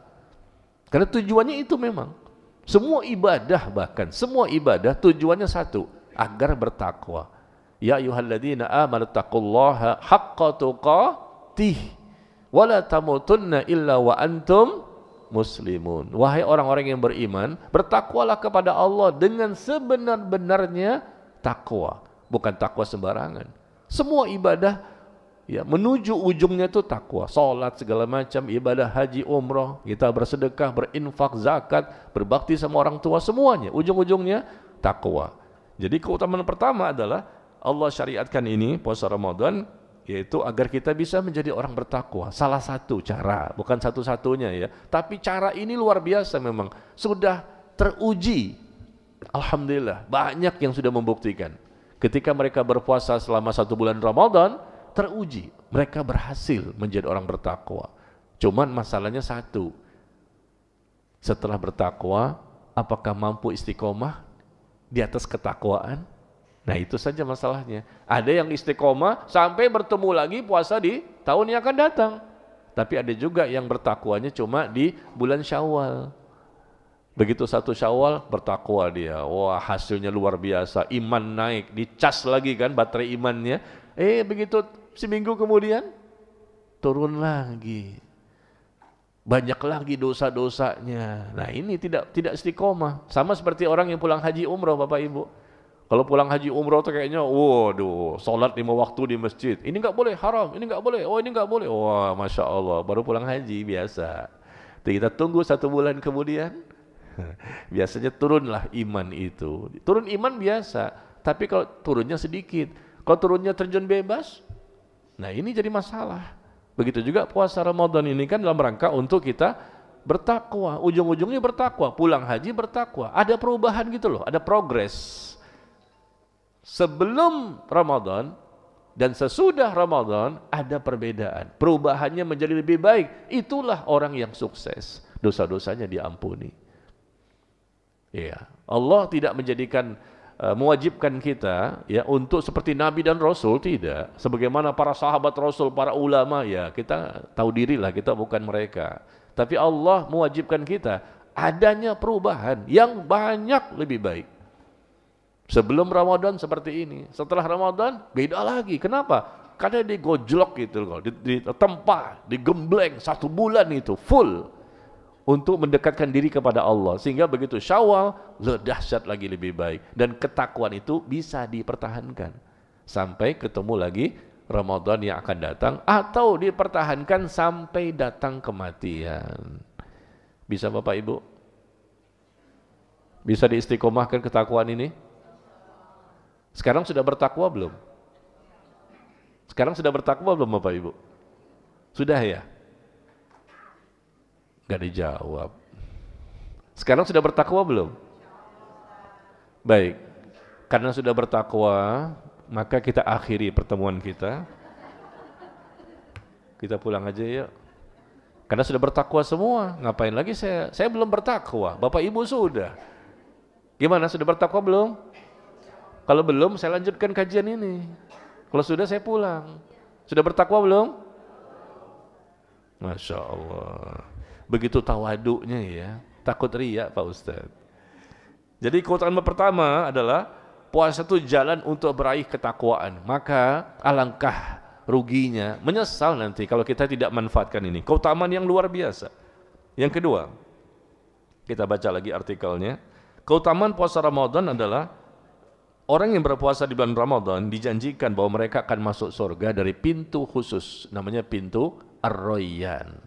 Karena tujuannya itu memang. Semua ibadah bahkan, semua ibadah tujuannya satu, agar bertakwa. Ya ayyuhalladzina amanu taqullaha haqqa tuqatih wa la tamutunna illa wa antum muslimun. Wahai orang-orang yang beriman, bertakwalah kepada Allah dengan sebenar-benarnya takwa, bukan takwa sembarangan. Semua ibadah ya menuju ujungnya itu takwa, salat segala macam, ibadah haji, umrah, kita bersedekah, berinfak, zakat, berbakti sama orang tua, semuanya ujung-ujungnya takwa. Jadi keutamaan pertama adalah Allah syariatkan ini puasa Ramadan yaitu agar kita bisa menjadi orang bertakwa. Salah satu cara, bukan satu-satunya ya, tapi cara ini luar biasa memang, sudah teruji. Alhamdulillah, banyak yang sudah membuktikan. Ketika mereka berpuasa selama 1 bulan Ramadan, teruji, mereka berhasil menjadi orang bertakwa. Cuman masalahnya satu, setelah bertakwa, apakah mampu istiqomah di atas ketakwaan? Nah itu saja masalahnya. Ada yang istiqomah sampai bertemu lagi puasa di tahun yang akan datang. Tapi ada juga yang bertakwanya cuma di bulan Syawal. Begitu 1 Syawal bertakwa dia, wah hasilnya luar biasa, iman naik, dicas lagi kan baterai imannya. Begitu seminggu kemudian turun lagi, banyak lagi dosa-dosanya. Nah ini tidak istiqomah. Sama seperti orang yang pulang haji umroh, Bapak Ibu. Kalau pulang haji umroh tuh kayaknya, waduh, sholat 5 waktu di masjid, ini nggak boleh, haram, ini nggak boleh, ini nggak boleh. Wah, masya Allah, baru pulang haji biasa. Kita tunggu 1 bulan kemudian. Biasanya turunlah iman itu. Turun iman biasa, tapi kalau turunnya sedikit, kalau turunnya terjun bebas, nah ini jadi masalah. Begitu juga puasa Ramadan ini kan dalam rangka untuk kita bertakwa, ujung-ujungnya bertakwa, pulang haji bertakwa. Ada perubahan gitu loh, ada progres. Sebelum Ramadan dan sesudah Ramadan ada perbedaan. Perubahannya menjadi lebih baik. Itulah orang yang sukses. Dosa-dosanya diampuni. Ya, Allah tidak menjadikan mewajibkan kita ya untuk seperti Nabi dan Rasul, tidak. Sebagaimana para sahabat Rasul, para ulama, ya kita tahu dirilah kita bukan mereka. Tapi Allah mewajibkan kita adanya perubahan yang banyak lebih baik. Sebelum Ramadan seperti ini, setelah Ramadan beda lagi. Kenapa? Karena digojlok gitu loh, ditempa, digembleng 1 bulan itu full untuk mendekatkan diri kepada Allah, sehingga begitu Syawal dahsyat lagi lebih baik, dan ketakwaan itu bisa dipertahankan sampai ketemu lagi Ramadan yang akan datang, atau dipertahankan sampai datang kematian. Bisa Bapak Ibu? Bisa diistiqomahkan ketakwaan ini? Sekarang sudah bertakwa belum? Sekarang sudah bertakwa belum Bapak Ibu? Sudah ya? Gak dijawab. Sekarang sudah bertakwa belum? Baik, karena sudah bertakwa, maka kita akhiri pertemuan kita. Kita pulang aja yuk. Karena sudah bertakwa semua, ngapain lagi saya belum bertakwa, Bapak Ibu sudah. Gimana, sudah bertakwa belum? Kalau belum, saya lanjutkan kajian ini. Kalau sudah, saya pulang. Sudah bertakwa belum? Masya Allah. Begitu tawaduknya ya. Takut riya Pak Ustadz. Jadi keutamaan pertama adalah puasa itu jalan untuk meraih ketakwaan. Maka alangkah ruginya, menyesal nanti kalau kita tidak manfaatkan ini. Keutamaan yang luar biasa. Yang kedua, kita baca lagi artikelnya. Keutamaan puasa Ramadan adalah orang yang berpuasa di bulan Ramadan dijanjikan bahwa mereka akan masuk surga dari pintu khusus, namanya pintu Ar-Rayyan.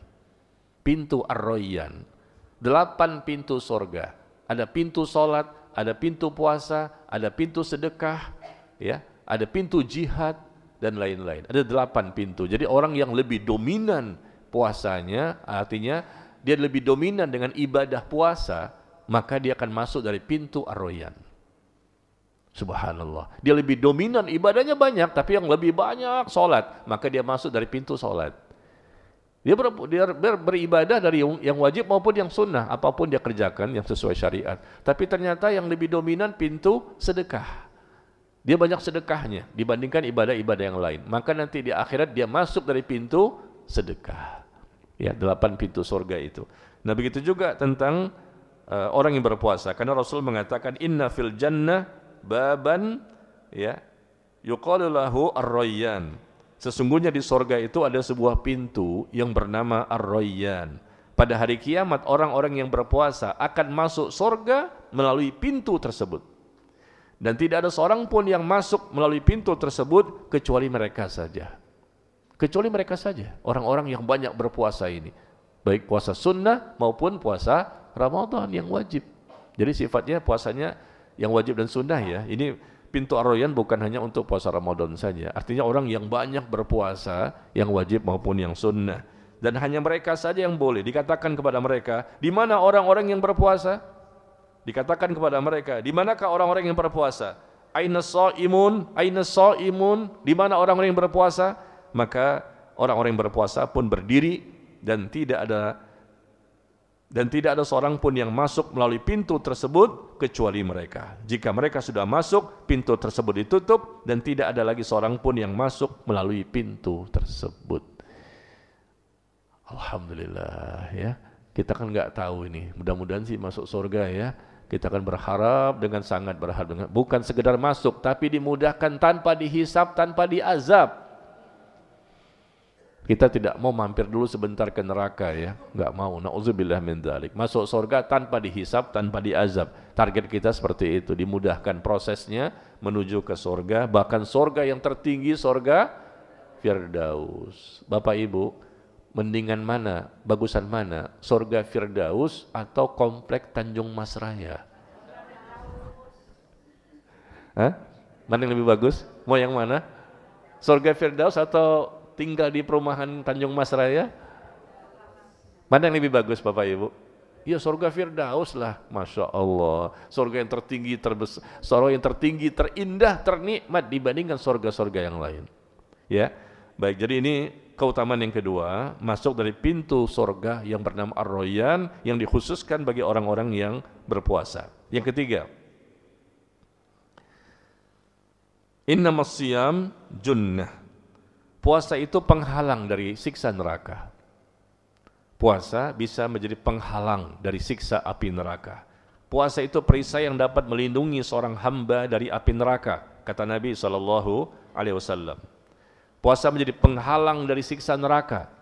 Pintu Ar-Rayyan. 8 pintu surga. Ada pintu salat, ada pintu puasa, ada pintu sedekah, ya, ada pintu jihad dan lain-lain. Ada 8 pintu. Jadi orang yang lebih dominan puasanya, artinya dia lebih dominan dengan ibadah puasa, maka dia akan masuk dari pintu Ar-Rayyan. Subhanallah. Dia lebih dominan, ibadahnya banyak, tapi yang lebih banyak salat, maka dia masuk dari pintu salat. Dia beribadah dari yang wajib maupun yang sunnah, apapun dia kerjakan yang sesuai syariat. Tapi ternyata yang lebih dominan pintu sedekah. Dia banyak sedekahnya dibandingkan ibadah-ibadah yang lain. Maka nanti di akhirat dia masuk dari pintu sedekah. Ya, 8 pintu surga itu. Nah, begitu juga tentang orang yang berpuasa. Karena Rasul mengatakan inna fil jannah baban, ya, yuqalu lahu Ar-Rayyan. Sesungguhnya di sorga itu ada sebuah pintu yang bernama Ar-Rayyan. Pada hari kiamat orang-orang yang berpuasa akan masuk sorga melalui pintu tersebut. Dan tidak ada seorang pun yang masuk melalui pintu tersebut kecuali mereka saja. Kecuali mereka saja, orang-orang yang banyak berpuasa ini. Baik puasa sunnah maupun puasa Ramadan yang wajib. Jadi sifatnya puasanya yang wajib dan sunnah ya. Ini pintu Ar-Rayyan bukan hanya untuk puasa Ramadan saja. Artinya orang yang banyak berpuasa, yang wajib maupun yang sunnah. Dan hanya mereka saja yang boleh. Dikatakan kepada mereka, di mana orang-orang yang berpuasa? Dikatakan kepada mereka, di manakah orang-orang yang berpuasa? Aina shaimun, aina shaimun, di mana orang-orang yang berpuasa? Maka orang-orang yang berpuasa pun berdiri dan tidak ada seorang pun yang masuk melalui pintu tersebut kecuali mereka. Jika mereka sudah masuk, pintu tersebut ditutup dan tidak ada lagi seorang pun yang masuk melalui pintu tersebut. Alhamdulillah ya. Kita kan nggak tahu ini. Mudah-mudahan sih masuk surga ya. Kita akan berharap dengan sangat berharap, bukan sekedar masuk, tapi dimudahkan tanpa dihisab, tanpa diazab. Kita tidak mau mampir dulu sebentar ke neraka ya, nggak mau. Nauzubillah min dzalik. Masuk surga tanpa dihisab, tanpa diazab. Target kita seperti itu, dimudahkan prosesnya menuju ke surga, bahkan surga yang tertinggi, surga Firdaus. Bapak Ibu, mendingan mana, bagusan mana? Surga Firdaus atau komplek Tanjung Mas Raya? Hah? Mana yang lebih bagus? Mau yang mana? Surga Firdaus atau tinggal di perumahan Tanjung Mas Raya? Mana yang lebih bagus Bapak Ibu? Ya surga Firdaus lah, Masya Allah. Surga yang tertinggi, terbesar, surga yang tertinggi, terindah, ternikmat dibandingkan surga-surga yang lain. Ya, baik. Jadi ini keutamaan yang kedua, masuk dari pintu surga yang bernama Ar-Rayyan yang dikhususkan bagi orang-orang yang berpuasa. Yang ketiga, innamas siyam junnah. Puasa itu penghalang dari siksa neraka. Puasa bisa menjadi penghalang dari siksa api neraka. Puasa itu perisai yang dapat melindungi seorang hamba dari api neraka, kata Nabi SAW. Puasa menjadi penghalang dari siksa neraka.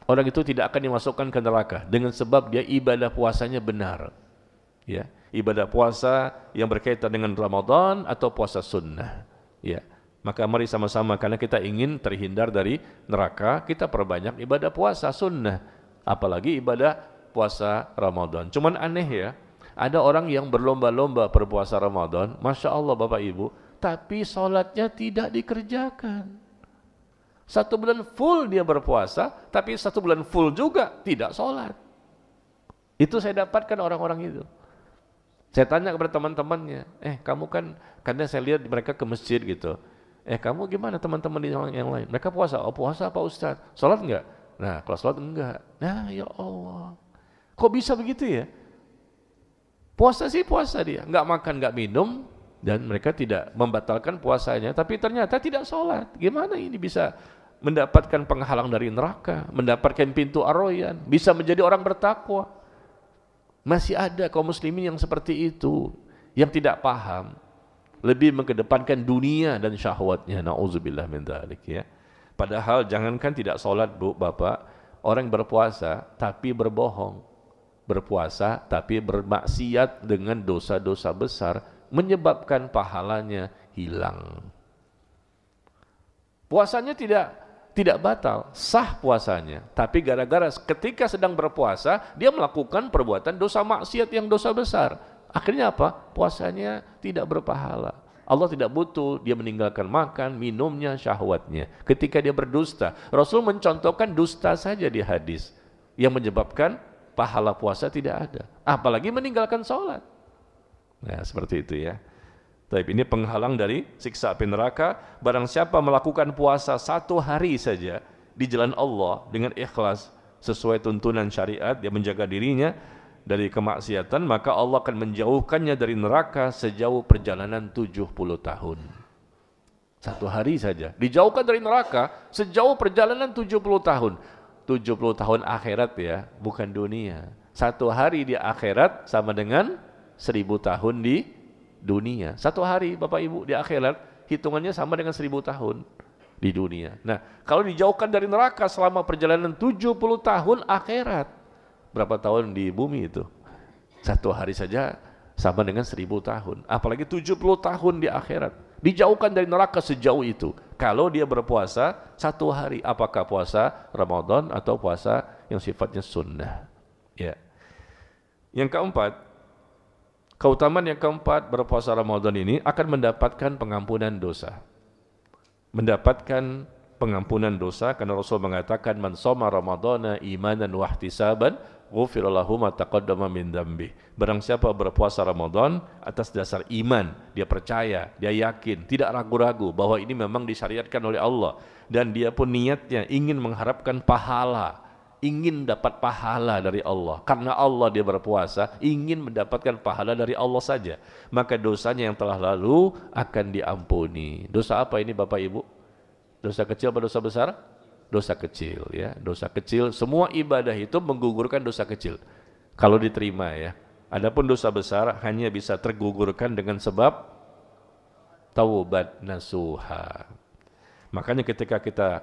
Orang itu tidak akan dimasukkan ke neraka dengan sebab dia ibadah puasanya benar. Ya, ibadah puasa yang berkaitan dengan Ramadan atau puasa sunnah. Ya. Maka mari sama-sama, karena kita ingin terhindar dari neraka, kita perbanyak ibadah puasa sunnah, apalagi ibadah puasa Ramadan. Cuman aneh ya, ada orang yang berlomba-lomba berpuasa Ramadan, Masya Allah Bapak Ibu, tapi sholatnya tidak dikerjakan. 1 bulan full dia berpuasa, tapi 1 bulan full juga tidak sholat. Itu saya dapatkan orang-orang itu. Saya tanya kepada teman-temannya, kamu kan, karena saya lihat mereka ke masjid gitu, kamu gimana teman-teman yang lain? Mereka puasa. Oh puasa Pak Ustadz. Sholat enggak? Nah kalau sholat enggak. Nah ya Allah. Kok bisa begitu ya? Puasa sih puasa dia, nggak makan, nggak minum, dan mereka tidak membatalkan puasanya, tapi ternyata tidak sholat. Gimana ini bisa mendapatkan penghalang dari neraka, mendapatkan pintu ar-Rayyan, bisa menjadi orang bertakwa? Masih ada kaum muslimin yang seperti itu, yang tidak paham, lebih mengedepankan dunia dan syahwatnya. Na'udzubillah min dzalik ya. Padahal jangankan tidak sholat bu, bapak, orang berpuasa tapi berbohong, berpuasa tapi bermaksiat dengan dosa-dosa besar, menyebabkan pahalanya hilang. Puasanya tidak batal, sah puasanya, tapi gara-gara ketika sedang berpuasa dia melakukan perbuatan dosa maksiat yang dosa besar. Akhirnya apa? Puasanya tidak berpahala. Allah tidak butuh dia meninggalkan makan, minumnya, syahwatnya. Ketika dia berdusta, Rasul mencontohkan dusta saja di hadis yang menyebabkan pahala puasa tidak ada. Apalagi meninggalkan sholat. Nah, seperti itu ya. Tapi ini penghalang dari siksa api neraka. Barang siapa melakukan puasa 1 hari saja di jalan Allah dengan ikhlas sesuai tuntunan syariat, dia menjaga dirinya dari kemaksiatan, maka Allah akan menjauhkannya dari neraka sejauh perjalanan 70 tahun. 1 hari saja dijauhkan dari neraka sejauh perjalanan 70 tahun. 70 tahun akhirat ya, bukan dunia. 1 hari di akhirat sama dengan 1000 tahun di dunia. 1 hari Bapak Ibu di akhirat hitungannya sama dengan 1000 tahun di dunia. Nah, kalau dijauhkan dari neraka selama perjalanan 70 tahun akhirat, berapa tahun di bumi itu? 1 hari saja sama dengan 1000 tahun. Apalagi 70 tahun di akhirat. Dijauhkan dari neraka sejauh itu. Kalau dia berpuasa 1 hari, apakah puasa Ramadan atau puasa yang sifatnya sunnah? Ya. Yang keempat, keutamaan yang keempat, berpuasa Ramadan ini akan mendapatkan pengampunan dosa. Mendapatkan pengampunan dosa karena Rasul mengatakan man shoma ramadhana imanan wa ihtisaban ghufira lahu ma taqaddama min dzambi. Barang siapa berpuasa Ramadan atas dasar iman, dia percaya, dia yakin, tidak ragu-ragu bahwa ini memang disyariatkan oleh Allah, dan dia pun niatnya ingin mengharapkan pahala, ingin dapat pahala dari Allah. Karena Allah dia berpuasa, ingin mendapatkan pahala dari Allah saja, maka dosanya yang telah lalu akan diampuni. Dosa apa ini Bapak Ibu? Dosa kecil atau dosa besar? Dosa kecil ya, dosa kecil. Semua ibadah itu menggugurkan dosa kecil kalau diterima ya. Adapun dosa besar hanya bisa tergugurkan dengan sebab taubat nasuha. Makanya ketika kita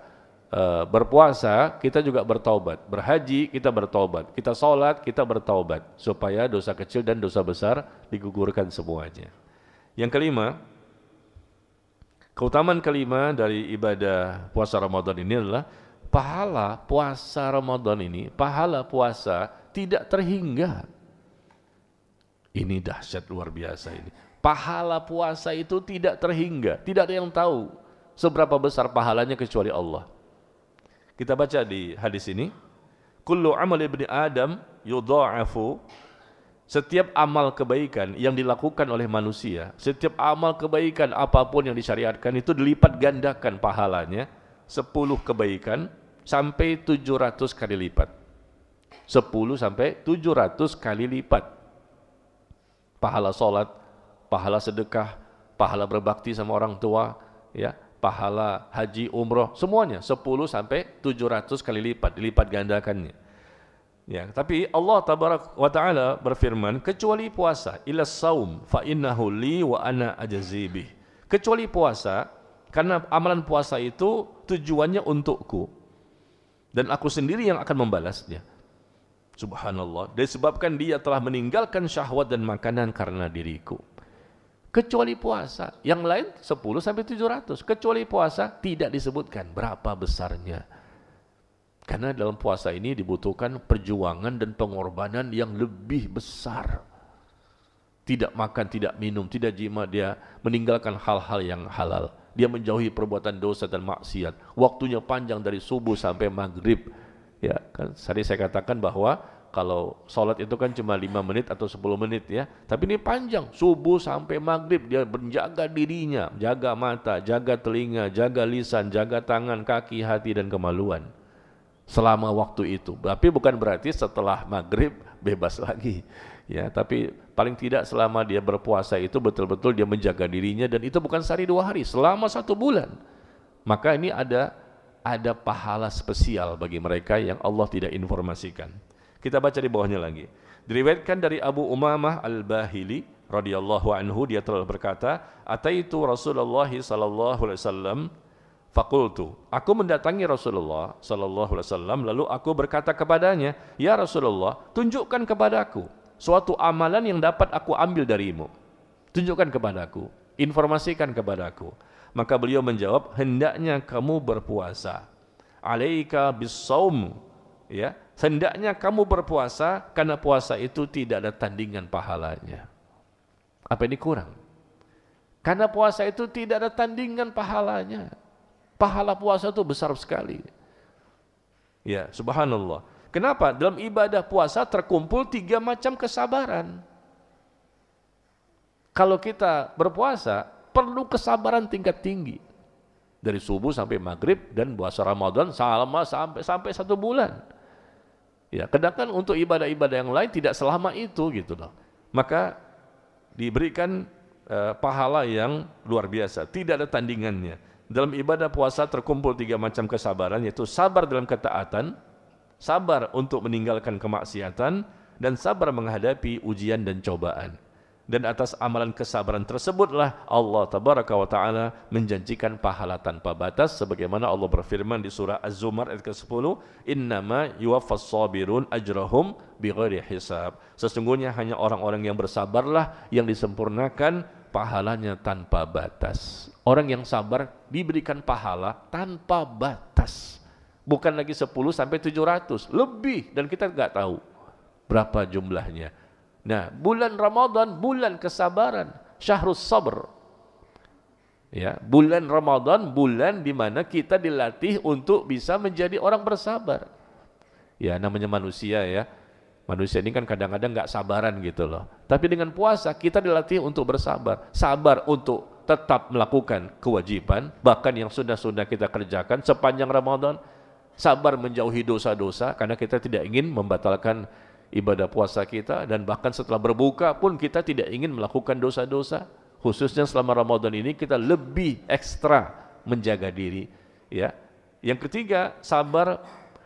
berpuasa, kita juga bertaubat. Berhaji, kita bertaubat. Kita sholat, kita bertaubat. Supaya dosa kecil dan dosa besar digugurkan semuanya. Yang kelima, keutamaan kelima dari ibadah puasa Ramadan ini adalah pahala puasa Ramadan ini, pahala puasa tidak terhingga. Ini dahsyat luar biasa ini. Pahala puasa itu tidak terhingga, tidak ada yang tahu seberapa besar pahalanya kecuali Allah. Kita baca di hadis ini, kullu amal ibni Adam yudha'afu. Setiap amal kebaikan yang dilakukan oleh manusia, setiap amal kebaikan apapun yang disyariatkan itu dilipat gandakan pahalanya 10 kebaikan sampai 700 kali lipat. 10 sampai 700 kali lipat. Pahala sholat, pahala sedekah, pahala berbakti sama orang tua, ya, pahala haji, umroh, semuanya 10 sampai 700 kali lipat, dilipat gandakannya. Ya, tapi Allah tabarak wa ta'ala berfirman, kecuali puasa, illa saum fa innahu li wa ana ajzi bih. Kecuali puasa, karena amalan puasa itu tujuannya untukku dan aku sendiri yang akan membalasnya. Subhanallah, disebabkan dia telah meninggalkan syahwat dan makanan karena diriku. Kecuali puasa, yang lain 10 sampai 700. Kecuali puasa tidak disebutkan berapa besarnya. Karena dalam puasa ini dibutuhkan perjuangan dan pengorbanan yang lebih besar. Tidak makan, tidak minum, tidak jima, dia meninggalkan hal-hal yang halal. Dia menjauhi perbuatan dosa dan maksiat. Waktunya panjang dari subuh sampai maghrib. Ya, kan tadi saya katakan bahwa kalau sholat itu kan cuma 5 menit atau 10 menit ya. Tapi ini panjang, subuh sampai maghrib dia menjaga dirinya, jaga mata, jaga telinga, jaga lisan, jaga tangan, kaki, hati dan kemaluan. selama waktu itu. Tapi bukan berarti setelah maghrib bebas lagi. Ya, tapi paling tidak selama dia berpuasa itu betul-betul dia menjaga dirinya, dan itu bukan sehari 2 hari, selama 1 bulan. Maka ini ada pahala spesial bagi mereka yang Allah tidak informasikan. Kita baca di bawahnya lagi. Diriwayatkan dari Abu Umamah Al-Bahili radhiyallahu anhu, dia telah berkata, "Ataitu Rasulullah sallallahu alaihi wasallam faqultu." Aku mendatangi Rasulullah sallallahu alaihi wasallam, lalu aku berkata kepadanya, "Ya Rasulullah, tunjukkan kepadaku suatu amalan yang dapat aku ambil darimu. Tunjukkan kepadaku, informasikan kepadaku." Maka beliau menjawab, "Hendaknya kamu berpuasa. Alaika bis-shaum." Ya, hendaknya kamu berpuasa karena puasa itu tidak ada tandingan pahalanya. Apa ini kurang? Karena puasa itu tidak ada tandingan pahalanya. Pahala puasa itu besar sekali. Ya, subhanallah. Kenapa? Dalam ibadah puasa terkumpul 3 macam kesabaran. Kalau kita berpuasa, perlu kesabaran tingkat tinggi. Dari subuh sampai maghrib, dan puasa Ramadan sampai 1 bulan. Ya, sedangkan untuk ibadah-ibadah yang lain tidak selama itu gitu loh. Maka diberikan pahala yang luar biasa, tidak ada tandingannya. Dalam ibadah puasa terkumpul 3 macam kesabaran, yaitu sabar dalam ketaatan, sabar untuk meninggalkan kemaksiatan, dan sabar menghadapi ujian dan cobaan. Dan atas amalan kesabaran tersebutlah Allah tabaraka wa ta'ala menjanjikan pahala tanpa batas, sebagaimana Allah berfirman di surah Az-Zumar ayat ke-10, "Innama yuwaffas sabirun ajrahum bighairi hisab." Sesungguhnya hanya orang-orang yang bersabarlah yang disempurnakan pahalanya tanpa batas. Orang yang sabar diberikan pahala tanpa batas. Bukan lagi 10 sampai 700, lebih, dan kita enggak tahu berapa jumlahnya. Nah, bulan Ramadan, bulan kesabaran, syahrus sabr. Ya, bulan Ramadan, bulan di mana kita dilatih untuk bisa menjadi orang bersabar. Ya, namanya manusia ya. Manusia ini kan kadang-kadang enggak sabaran gitu loh. Tapi dengan puasa kita dilatih untuk bersabar. Sabar untuk tetap melakukan kewajiban, bahkan yang sudah-sudah kita kerjakan sepanjang Ramadan. Sabar menjauhi dosa-dosa, karena kita tidak ingin membatalkan ibadah puasa kita, dan bahkan setelah berbuka pun kita tidak ingin melakukan dosa-dosa. Khususnya selama Ramadan ini kita lebih ekstra menjaga diri. Ya. Yang ketiga, sabar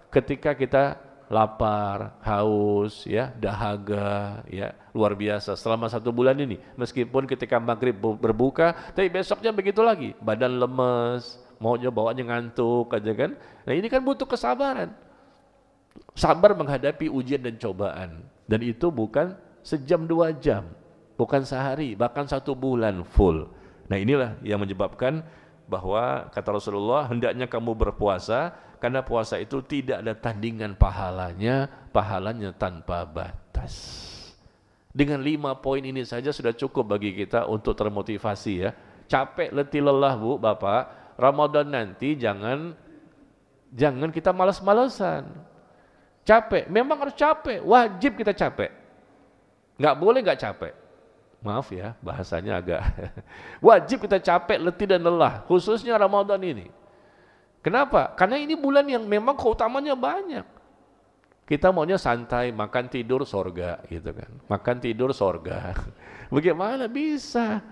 ketika kita lapar, haus, ya, dahaga, ya, luar biasa selama 1 bulan ini. Meskipun ketika maghrib berbuka, tapi besoknya begitu lagi, badan lemes, maunya bawaannya ngantuk aja kan. Nah ini kan butuh kesabaran. Sabar menghadapi ujian dan cobaan, dan itu bukan sejam 2 jam, bukan sehari, bahkan 1 bulan full. Nah inilah yang menyebabkan bahwa kata Rasulullah, hendaknya kamu berpuasa karena puasa itu tidak ada tandingan pahalanya, pahalanya tanpa batas. Dengan 5 poin ini saja sudah cukup bagi kita untuk termotivasi ya. Capek, letih, lelah Bu, Bapak, Ramadan nanti jangan kita malas-malesan. Capek, memang harus capek, wajib kita capek. Nggak boleh nggak capek. Maaf ya, bahasanya agak wajib kita capek, letih dan lelah, khususnya Ramadan ini. Kenapa? Karena ini bulan yang memang keutamanya banyak. Kita maunya santai, makan tidur sorga gitu kan. Makan tidur sorga. Bagaimana bisa?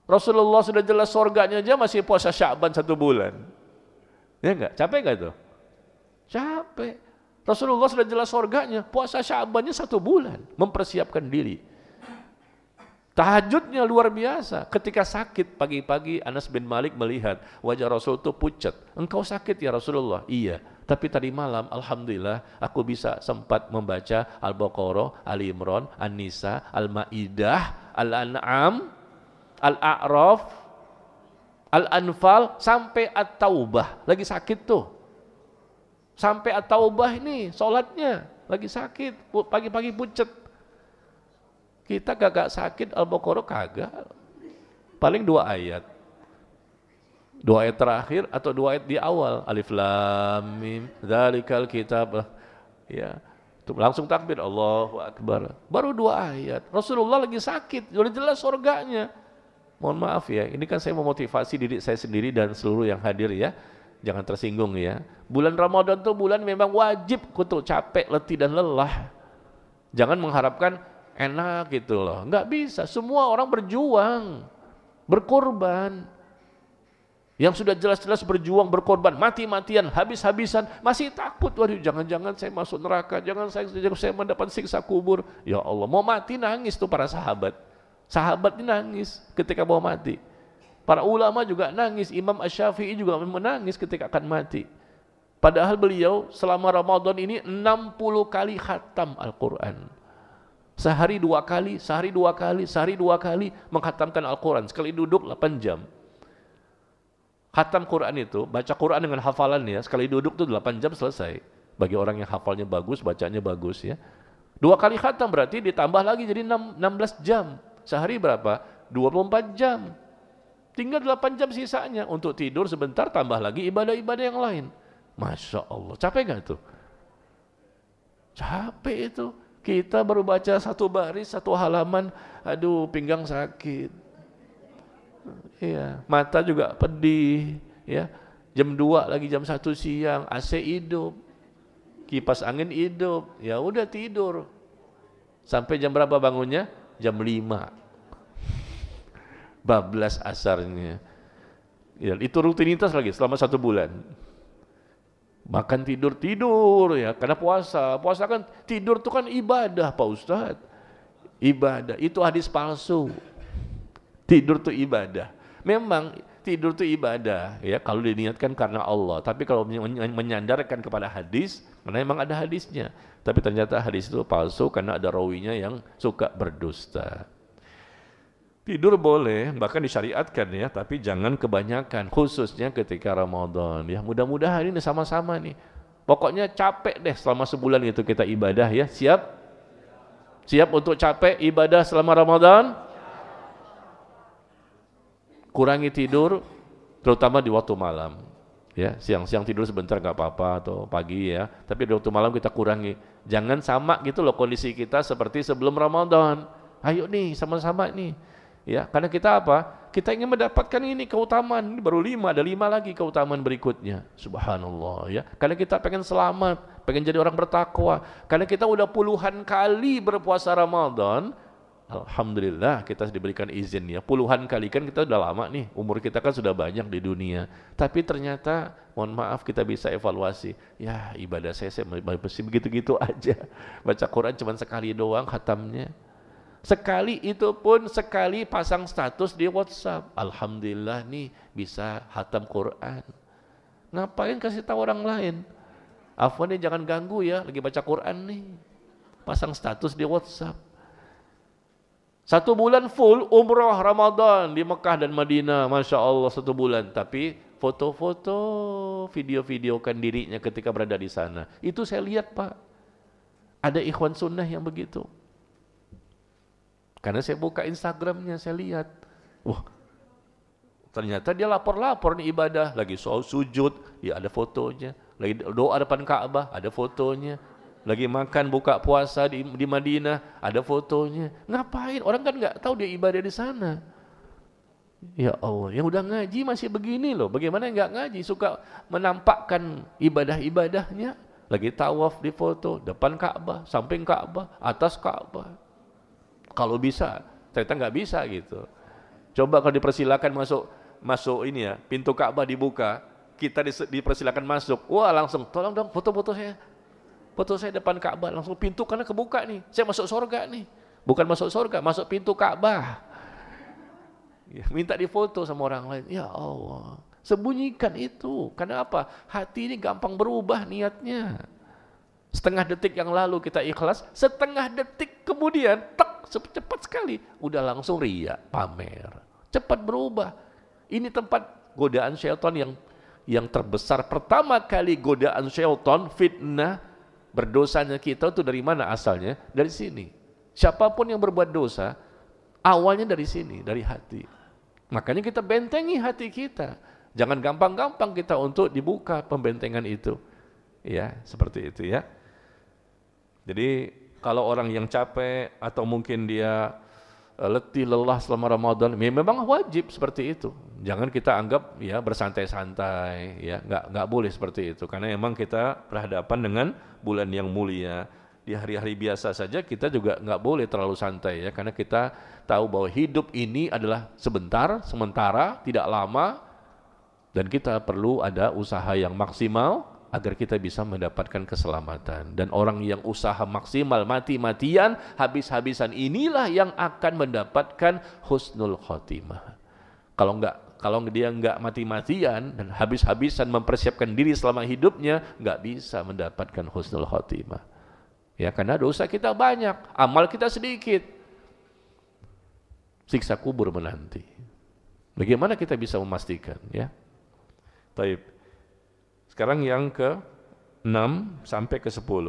Rasulullah sudah jelas sorganya aja masih puasa Sya'ban 1 bulan. Ya enggak? Capek enggak tuh? Capek. Rasulullah sudah jelas surganya, puasa Sya'bannya 1 bulan, mempersiapkan diri. Tahajudnya luar biasa. Ketika sakit pagi-pagi, Anas bin Malik melihat wajah Rasul itu pucat. Engkau sakit ya Rasulullah? Iya. Tapi tadi malam, alhamdulillah, aku bisa sempat membaca Al-Baqarah, Ali Imran, An-Nisa, Al-Ma'idah, Al-An'am, Al-A'raf, Al-Anfal, sampai At-Taubah. Lagi sakit tuh. Sampai At-Taubah ini sholatnya lagi sakit, pagi-pagi pucet. Kita kagak sakit Al-Baqarah kagak. Paling 2 ayat. 2 ayat terakhir atau 2 ayat di awal. Alif Lam Mim, dzalikal kitab. Ya. Langsung takbir, Allahu Akbar. Baru 2 ayat. Rasulullah lagi sakit, sudah jelas surganya. Mohon maaf ya, ini kan saya memotivasi diri saya sendiri dan seluruh yang hadir ya. Jangan tersinggung ya. Bulan Ramadan tuh bulan memang wajib untuk capek, letih dan lelah. Jangan mengharapkan enak gitu loh. Enggak bisa. Semua orang berjuang, berkorban. Yang sudah jelas-jelas berjuang, berkorban, mati-matian, habis-habisan, masih takut. Waduh, jangan-jangan saya masuk neraka, jangan saya mendapat siksa kubur. Ya Allah, mau mati nangis tuh para sahabat. Sahabat ini nangis ketika mau mati. Para ulama juga nangis, Imam Asy-Syafi'i juga menangis ketika akan mati. Padahal beliau selama Ramadan ini 60 kali khatam Al-Quran. Sehari 2 kali, sehari 2 kali, sehari 2 kali menghatamkan Al-Quran. Sekali duduk 8 jam. Khatam Quran itu, baca Quran dengan hafalannya, sekali duduk tuh 8 jam selesai. Bagi orang yang hafalnya bagus, bacanya bagus ya. 2 kali khatam berarti ditambah lagi jadi 16 jam. Sehari berapa? 24 jam. Tinggal 8 jam sisanya untuk tidur sebentar, tambah lagi ibadah-ibadah yang lain. Masya Allah, capek gak tuh? Capek itu. Kita baru baca 1 baris, 1 halaman, aduh pinggang sakit. Iya, mata juga pedih, ya. Jam 2 lagi jam 1 siang, AC hidup. Kipas angin hidup. Ya udah tidur. Sampai jam berapa bangunnya? Jam 5. Bablas asarnya. Ya, itu rutinitas lagi selama 1 bulan. Makan tidur ya, karena puasa. Puasa kan tidur itu kan ibadah, Pak Ustadz. Ibadah, itu hadis palsu. Tidur itu ibadah. Memang tidur itu ibadah ya kalau diniatkan karena Allah. Tapi kalau menyandarkan kepada hadis, karena memang ada hadisnya. Tapi ternyata hadis itu palsu karena ada rawinya yang suka berdusta. Tidur boleh, bahkan disyariatkan ya, tapi jangan kebanyakan, khususnya ketika Ramadan. Ya, mudah-mudahan ini sama-sama nih. Pokoknya capek deh selama sebulan itu kita ibadah ya. Siap? Siap untuk capek ibadah selama Ramadan? Kurangi tidur, terutama di waktu malam. Ya, siang-siang tidur sebentar nggak apa-apa atau pagi ya. Tapi di waktu malam kita kurangi. Jangan sama gitu loh kondisi kita seperti sebelum Ramadan. Ayo nih, sama-sama nih. Ya, karena kita apa? Kita ingin mendapatkan ini keutamaan. Ini baru 5, ada 5 lagi keutamaan berikutnya. Subhanallah ya. Karena kita pengen selamat, pengen jadi orang bertakwa. Karena kita udah puluhan kali berpuasa Ramadan. Alhamdulillah kita diberikan izin ya, puluhan kali, kan kita udah lama nih, umur kita kan sudah banyak di dunia, tapi ternyata mohon maaf kita bisa evaluasi, ya ibadah saya masih begitu-gitu aja, baca Quran cuma sekali doang khatamnya, sekali itu pun sekali pasang status di WhatsApp, alhamdulillah nih bisa khatam Quran, ngapain kasih tahu orang lain, afwan nih jangan ganggu ya, lagi baca Quran nih, pasang status di WhatsApp. 1 bulan full umrah Ramadan di Mekah dan Madinah, Masya Allah 1 bulan. Tapi foto-foto, video-videokan dirinya ketika berada di sana. Itu saya lihat Pak, ada ikhwan sunnah yang begitu. Karena saya buka Instagramnya, saya lihat, wah ternyata dia lapor-lapor nih ibadah, lagi sujud, ya ada fotonya, lagi doa depan Ka'bah, ada fotonya. Lagi makan buka puasa di Madinah, ada fotonya. Ngapain? Orang kan nggak tahu dia ibadah di sana. Ya Allah, yang udah ngaji masih begini loh. Bagaimana yang nggak ngaji suka menampakkan ibadah-ibadahnya? Lagi tawaf di foto depan Ka'bah, samping Ka'bah, atas Ka'bah. Kalau bisa, ternyata nggak bisa gitu. Coba kalau dipersilakan masuk ini ya, pintu Ka'bah dibuka, kita dipersilakan masuk. Wah langsung, tolong dong foto-foto saya. Foto saya depan Ka'bah, langsung pintu karena kebuka nih. Saya masuk surga nih. Bukan masuk surga, masuk pintu Ka'bah. Ya, minta difoto sama orang lain. Ya Allah, sembunyikan itu. Karena apa? Hati ini gampang berubah niatnya. Setengah detik yang lalu kita ikhlas, setengah detik kemudian, cepat sekali. Udah langsung riya, pamer. Cepat berubah. Ini tempat godaan syaitan yang terbesar. Pertama kali godaan syaitan, fitnah, berdosanya kita itu dari mana asalnya? Dari sini. Siapapun yang berbuat dosa, awalnya dari sini, dari hati. Makanya kita bentengi hati kita. Jangan gampang-gampang kita untuk dibuka pembentengan itu. Ya, seperti itu ya. Jadi kalau orang yang capek atau mungkin dia letih lelah selama Ramadan, memang wajib seperti itu. Jangan kita anggap ya bersantai-santai, ya nggak boleh seperti itu. Karena memang kita berhadapan dengan bulan yang mulia. Di hari-hari biasa saja kita juga nggak boleh terlalu santai ya, karena kita tahu bahwa hidup ini adalah sementara, tidak lama, dan kita perlu ada usaha yang maksimal agar kita bisa mendapatkan keselamatan. Dan orang yang usaha maksimal mati-matian, habis-habisan, inilah yang akan mendapatkan husnul khotimah. Kalau dia nggak mati-matian dan habis-habisan mempersiapkan diri selama hidupnya, nggak bisa mendapatkan husnul khotimah. Ya, karena dosa kita banyak, amal kita sedikit. Siksa kubur menanti. Bagaimana kita bisa memastikan, ya? Baik. Sekarang yang ke-6 sampai ke-10.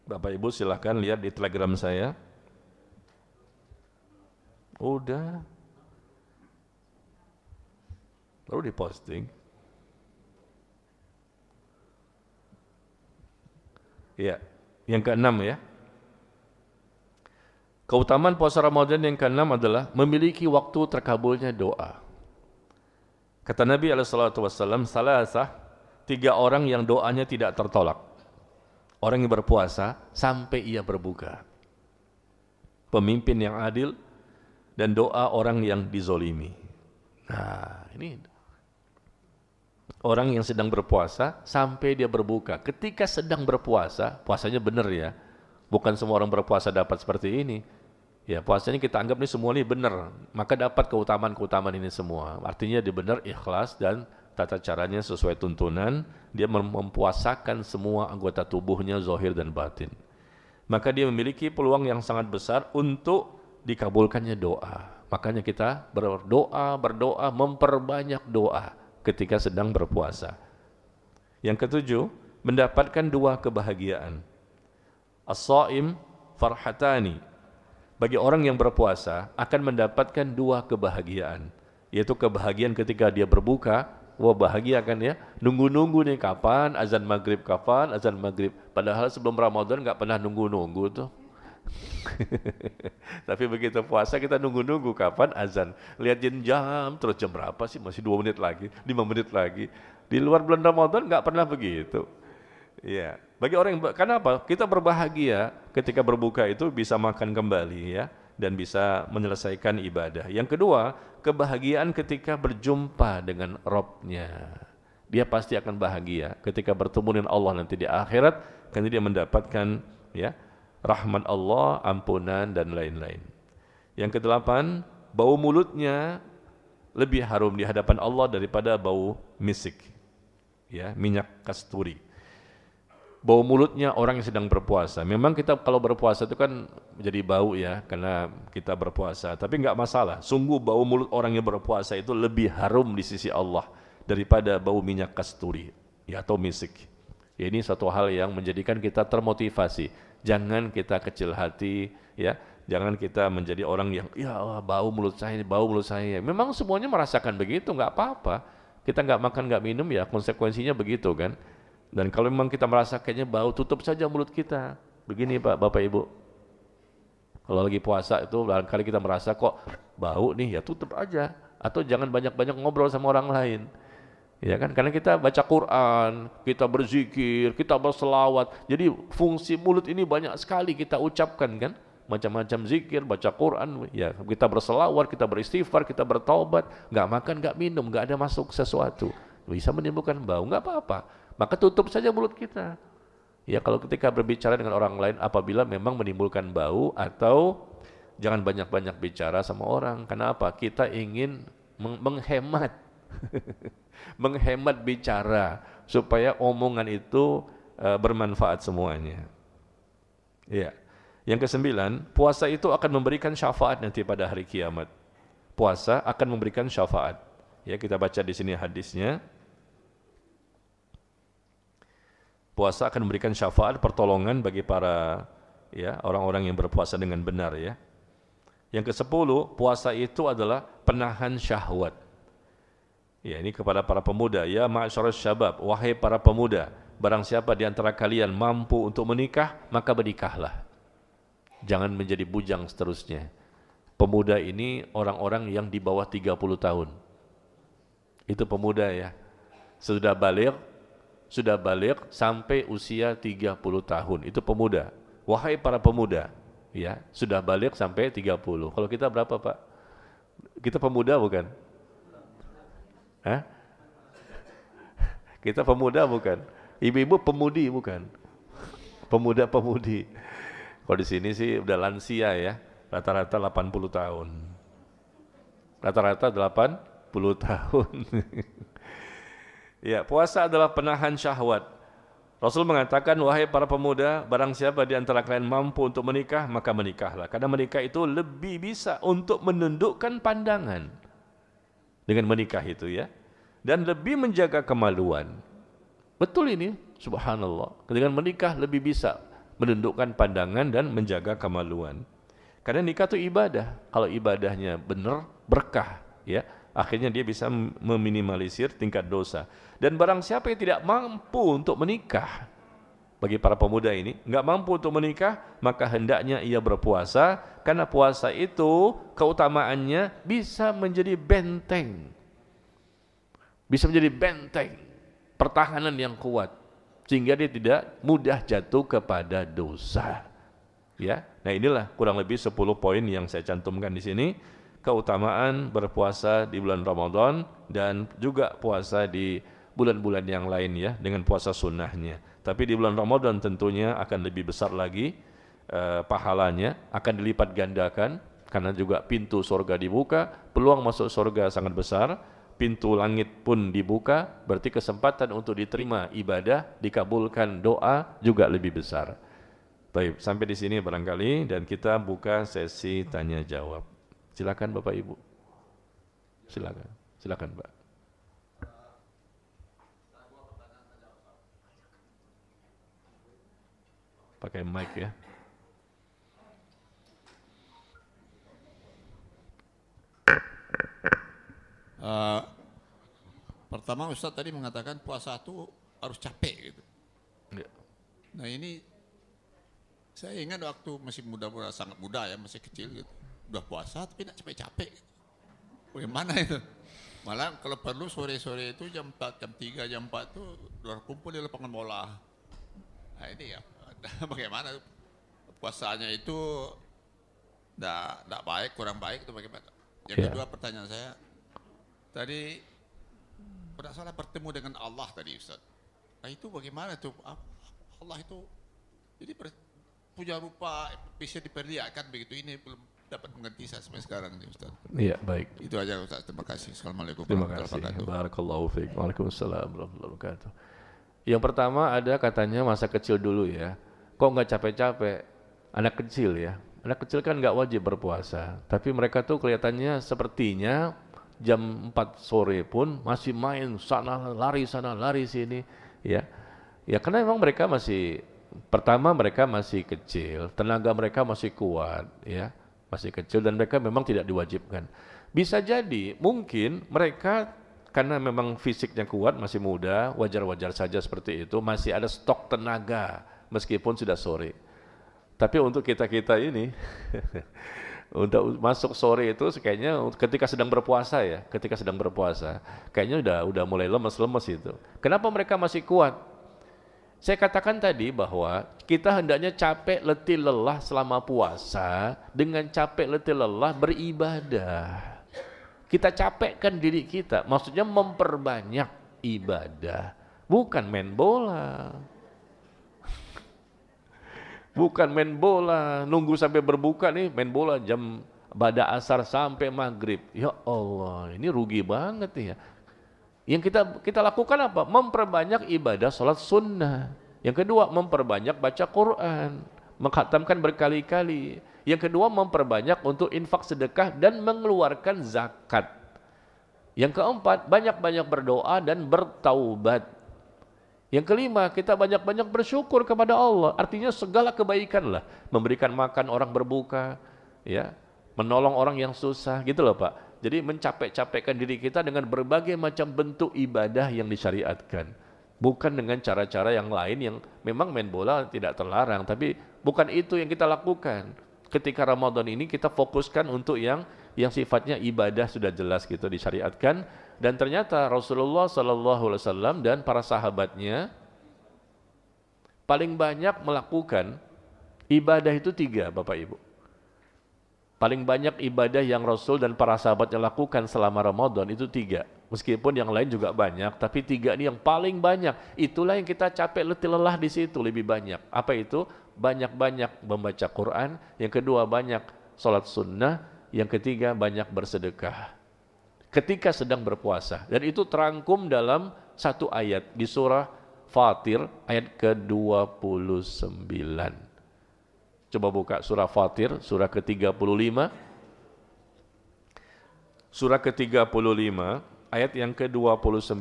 Bapak Ibu silahkan lihat di Telegram saya. Udah. Baru diposting. Ya, yang ke-6 ya. Keutamaan puasa Ramadan yang ke-6 adalah memiliki waktu terkabulnya doa. Kata Nabi SAW, salasah, 3 orang yang doanya tidak tertolak. Orang yang berpuasa sampai ia berbuka. Pemimpin yang adil dan doa orang yang dizolimi. Nah, ini orang yang sedang berpuasa sampai dia berbuka. Ketika sedang berpuasa, puasanya benar ya. Bukan semua orang berpuasa dapat seperti ini. Ya, puasanya kita anggap ini semua ini benar. Maka dapat keutamaan-keutamaan ini semua. Artinya dia benar, ikhlas, dan tata caranya sesuai tuntunan. Dia mempuasakan semua anggota tubuhnya, zahir dan batin. Maka dia memiliki peluang yang sangat besar untuk dikabulkannya doa. Makanya kita berdoa, memperbanyak doa ketika sedang berpuasa. Yang ke-7, mendapatkan 2 kebahagiaan. As-shaim farhatani. Bagi orang yang berpuasa akan mendapatkan 2 kebahagiaan, yaitu kebahagiaan ketika dia berbuka. Wah, bahagia kan ya, nunggu-nunggu nih kapan azan maghrib, padahal sebelum Ramadan nggak pernah nunggu-nunggu tuh. Tapi begitu puasa kita nunggu-nunggu kapan azan, liatin jam, terus jam berapa sih, masih 2 menit lagi, 5 menit lagi. Di luar bulan Ramadan nggak pernah begitu. Ya, bagi orang yang, kenapa? Kita berbahagia ketika berbuka itu bisa makan kembali ya, dan bisa menyelesaikan ibadah. Yang kedua, kebahagiaan ketika berjumpa dengan Rabb-Nya. Dia pasti akan bahagia ketika bertemu dengan Allah nanti di akhirat, karena dia mendapatkan ya rahmat Allah, ampunan dan lain-lain. Yang ke-8, bau mulutnya lebih harum di hadapan Allah daripada bau misik, ya, minyak kasturi. Bau mulutnya orang yang sedang berpuasa. Memang kita kalau berpuasa itu kan jadi bau ya, karena kita berpuasa. Tapi enggak masalah. Sungguh bau mulut orang yang berpuasa itu lebih harum di sisi Allah daripada bau minyak kasturi, ya, atau misik. Ya, ini satu hal yang menjadikan kita termotivasi. Jangan kita kecil hati, ya. Jangan kita menjadi orang yang ya Allah, bau mulut saya. Memang semuanya merasakan begitu, enggak apa-apa. Kita enggak makan, enggak minum ya konsekuensinya begitu kan. Dan kalau memang kita merasa kayaknya bau, tutup saja mulut kita. Begini Pak, Bapak Ibu. Kalau lagi puasa itu barangkali kita merasa kok bau nih, ya tutup aja. Atau jangan banyak-banyak ngobrol sama orang lain. Ya kan, karena kita baca Quran, kita berzikir, kita berselawat. Jadi fungsi mulut ini banyak sekali kita ucapkan kan. Macam-macam zikir, baca Quran, ya kita berselawat, kita beristighfar, kita bertaubat. Nggak makan, nggak minum, nggak ada masuk sesuatu. Bisa menimbulkan bau, nggak apa-apa. Maka tutup saja mulut kita. Ya, kalau ketika berbicara dengan orang lain apabila memang menimbulkan bau, atau jangan banyak-banyak bicara sama orang. Kenapa? Kita ingin menghemat menghemat bicara supaya omongan itu bermanfaat semuanya. Ya. Yang ke-9, puasa itu akan memberikan syafaat nanti pada hari kiamat. Puasa akan memberikan syafaat. Ya, kita baca di sini hadisnya. Puasa akan memberikan syafaat, pertolongan bagi para ya orang-orang yang berpuasa dengan benar ya. Yang ke-10, puasa itu adalah penahan syahwat. Ya, ini kepada para pemuda. Ya ma'syarus syabab, wahai para pemuda, barang siapa di antara kalian mampu untuk menikah, maka bernikahlah. Jangan menjadi bujang seterusnya. Pemuda ini orang-orang yang di bawah 30 tahun. Itu pemuda ya. Sudah balik sampai usia 30 tahun. Itu pemuda. Wahai para pemuda, ya, sudah balik sampai 30. Kalau kita berapa, Pak? Kita pemuda bukan? Hah? Kita pemuda bukan? Ibu-ibu pemudi bukan? Pemuda-pemudi. Kalau di sini sih udah lansia ya, rata-rata 80 tahun. Rata-rata 80 tahun. Ya, puasa adalah penahan syahwat. Rasul mengatakan, wahai para pemuda, barang siapa di antara kalian mampu untuk menikah, maka menikahlah. Karena menikah itu lebih bisa untuk menundukkan pandangan. Dengan menikah itu ya. Dan lebih menjaga kemaluan. Betul ini, subhanallah. Dengan menikah lebih bisa menundukkan pandangan dan menjaga kemaluan. Karena nikah itu ibadah. Kalau ibadahnya benar, berkah, ya, akhirnya dia bisa meminimalisir tingkat dosa. Dan barang siapa yang tidak mampu untuk menikah, bagi para pemuda ini, nggak mampu untuk menikah, maka hendaknya ia berpuasa, karena puasa itu keutamaannya bisa menjadi benteng. Bisa menjadi benteng, pertahanan yang kuat. Sehingga dia tidak mudah jatuh kepada dosa. Ya, nah inilah kurang lebih 10 poin yang saya cantumkan di sini. Keutamaan berpuasa di bulan Ramadan dan juga puasa di bulan-bulan yang lain ya, dengan puasa sunnahnya. Tapi di bulan Ramadan tentunya akan lebih besar lagi pahalanya, akan dilipat gandakan karena juga pintu surga dibuka, peluang masuk surga sangat besar. Pintu langit pun dibuka, berarti kesempatan untuk diterima ibadah, dikabulkan doa juga lebih besar. Baik, sampai di sini barangkali dan kita buka sesi tanya jawab. Silakan Bapak Ibu. Silakan Pak. Pakai mic ya. Pertama Ustadz tadi mengatakan puasa itu harus capek gitu. Ya. Nah ini saya ingat waktu masih muda-muda, sangat muda ya, masih kecil gitu. Udah puasa tapi tidak capek-capek. Bagaimana itu? Malah kalau perlu sore-sore itu jam 4, jam 3, jam 4 itu luar kumpul di lapangan bola. Nah ini ya, bagaimana puasanya itu tidak baik, kurang baik itu bagaimana? Yang kedua pertanyaan saya, tadi tidak salah bertemu dengan Allah tadi Ustaz. Nah itu bagaimana tuh? Allah itu jadi punya rupa bisa diperlihatkan begitu, ini belum dapat mengerti saya sampai sekarang nih Ustaz. Iya, baik. Itu aja Ustaz, terima kasih. Assalamualaikum warahmatullahi wabarakatuh. Barakallahu fiik. Waalaikumsalam warahmatullahi wabarakatuh. Yang pertama ada katanya masa kecil dulu ya. Kok nggak capek-capek? Anak kecil ya. Anak kecil kan nggak wajib berpuasa. Tapi mereka tuh kelihatannya sepertinya jam 4 sore pun masih main sana lari sini ya. Ya karena memang mereka masih, pertama mereka masih kecil, tenaga mereka masih kuat ya, masih kecil dan mereka memang tidak diwajibkan. Bisa jadi mungkin mereka karena memang fisiknya kuat, masih muda, wajar-wajar saja seperti itu, masih ada stok tenaga meskipun sudah sore. Tapi untuk kita-kita ini untuk masuk sore itu kayaknya ketika sedang berpuasa ya, kayaknya udah mulai lemes-lemes itu. Kenapa mereka masih kuat? Saya katakan tadi bahwa kita hendaknya capek letih lelah selama puasa dengan capek letih lelah beribadah. Kita capekkan diri kita, maksudnya memperbanyak ibadah, bukan main bola. Bukan main bola, nunggu sampai berbuka nih, main bola jam bada asar sampai maghrib. Ya Allah, ini rugi banget nih ya. Yang kita lakukan apa? Memperbanyak ibadah salat sunnah. Yang kedua, memperbanyak baca Quran, mengkhatamkan berkali-kali. Yang kedua, memperbanyak untuk infak sedekah dan mengeluarkan zakat. Yang keempat, banyak-banyak berdoa dan bertaubat. Yang kelima, kita banyak-banyak bersyukur kepada Allah. Artinya segala kebaikan lah. Memberikan makan orang berbuka, ya, menolong orang yang susah, gitu loh Pak. Jadi mencapek-capekkan diri kita dengan berbagai macam bentuk ibadah yang disyariatkan. Bukan dengan cara-cara yang lain yang memang main bola tidak terlarang, tapi bukan itu yang kita lakukan. Ketika Ramadan ini kita fokuskan untuk yang sifatnya ibadah sudah jelas gitu disyariatkan, dan ternyata Rasulullah SAW dan para sahabatnya paling banyak melakukan ibadah itu 3, Bapak Ibu. Paling banyak ibadah yang Rasul dan para sahabatnya lakukan selama Ramadan itu 3. Meskipun yang lain juga banyak, tapi 3 ini yang paling banyak. Itulah yang kita capek letih lelah di situ lebih banyak. Apa itu? Banyak-banyak membaca Quran. Yang kedua banyak sholat sunnah. Yang ketiga banyak bersedekah. Ketika sedang berpuasa. Dan itu terangkum dalam satu ayat di surah Fatir ayat ke-29. Coba buka surah Fatir, surah ke-35. Surah ke-35, ayat yang ke-29.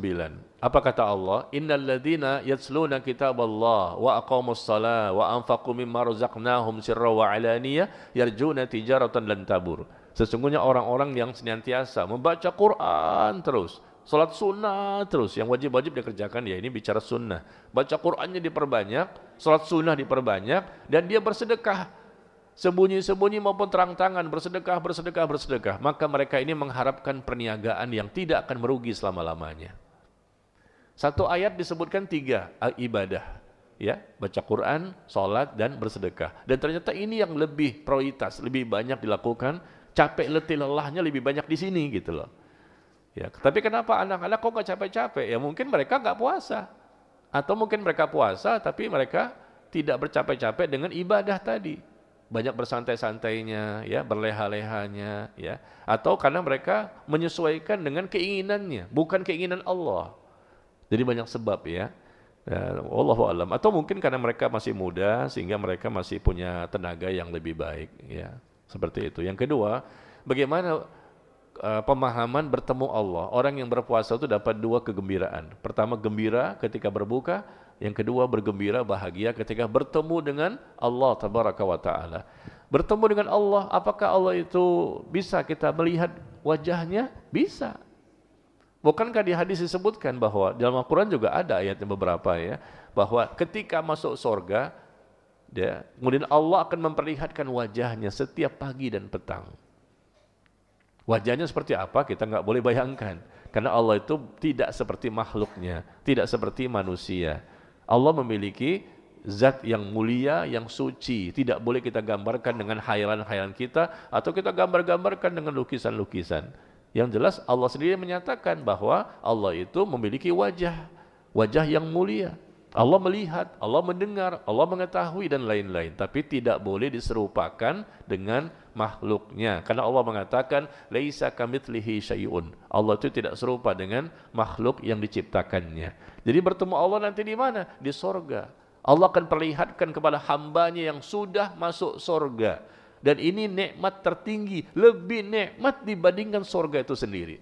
Apa kata Allah? Innal ladzina yatsluna kitaballah wa aqamus shalah wa anfaqu mimma razaqnahum sirran wa alaniyah yarjuna tijaratan lan tabur. Sesungguhnya orang-orang yang senantiasa membaca Quran terus, salat sunnah terus, yang wajib-wajib dikerjakan, ya ini bicara sunnah. Baca Qurannya diperbanyak, salat sunnah diperbanyak, dan dia bersedekah. Sembunyi-sembunyi maupun terang-terangan, bersedekah. Maka mereka ini mengharapkan perniagaan yang tidak akan merugi selama-lamanya. Satu ayat disebutkan 3 ibadah. Ya, baca Quran, salat, dan bersedekah. Dan ternyata ini yang lebih prioritas, lebih banyak dilakukan, capek letih lelahnya lebih banyak di sini gitu loh. Ya, tapi kenapa anak-anak kok nggak capek-capek? Ya mungkin mereka nggak puasa, atau mungkin mereka puasa tapi mereka tidak bercapek-capek dengan ibadah tadi, banyak bersantai-santainya, ya berleha-lehanya, ya, atau karena mereka menyesuaikan dengan keinginannya, bukan keinginan Allah. Jadi banyak sebab ya. Wallahu a'lam. Atau mungkin karena mereka masih muda sehingga mereka masih punya tenaga yang lebih baik, ya seperti itu. Yang kedua, bagaimana pemahaman bertemu Allah. Orang yang berpuasa itu dapat 2 kegembiraan. Pertama gembira ketika berbuka, yang kedua bergembira bahagia ketika bertemu dengan Allah tabaraka wa taala. Bertemu dengan Allah, apakah Allah itu bisa kita melihat wajahnya? Bisa. Bukankah di hadis disebutkan bahwa dalam Al-Quran juga ada ayatnya beberapa ya, bahwa ketika masuk surga, ya, kemudian Allah akan memperlihatkan wajahnya setiap pagi dan petang. Wajahnya seperti apa kita nggak boleh bayangkan, karena Allah itu tidak seperti makhluknya, tidak seperti manusia. Allah memiliki zat yang mulia, yang suci, tidak boleh kita gambarkan dengan khayalan-khayalan kita, atau kita gambar-gambarkan dengan lukisan-lukisan. Yang jelas Allah sendiri menyatakan bahwa Allah itu memiliki wajah yang mulia. Allah melihat, Allah mendengar, Allah mengetahui dan lain-lain, tapi tidak boleh diserupakan dengan makhluknya. Karena Allah mengatakan laisa kamitslihi syai'un. Allah itu tidak serupa dengan makhluk yang diciptakannya. Jadi bertemu Allah nanti di mana? Di sorga. Allah akan perlihatkan kepada hambanya yang sudah masuk sorga. Dan ini nikmat tertinggi, lebih nikmat dibandingkan sorga itu sendiri.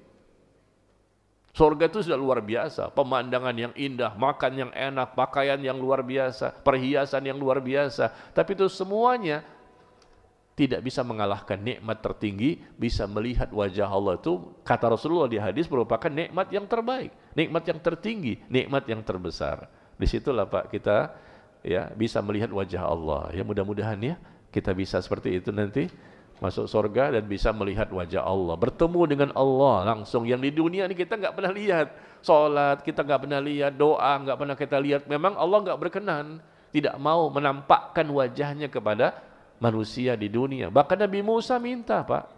Surga itu sudah luar biasa, pemandangan yang indah, makan yang enak, pakaian yang luar biasa, perhiasan yang luar biasa. Tapi itu semuanya tidak bisa mengalahkan nikmat tertinggi, bisa melihat wajah Allah itu, kata Rasulullah di hadis, merupakan nikmat yang terbaik, nikmat yang tertinggi, nikmat yang terbesar. Disitulah Pak kita ya bisa melihat wajah Allah. Ya mudah-mudahan ya kita bisa seperti itu nanti. Masuk surga dan bisa melihat wajah Allah, bertemu dengan Allah langsung, yang di dunia ini kita nggak pernah lihat. Salat kita nggak pernah lihat, doa nggak pernah kita lihat. Memang Allah nggak berkenan, tidak mau menampakkan wajahnya kepada manusia di dunia. Bahkan Nabi Musa minta Pak,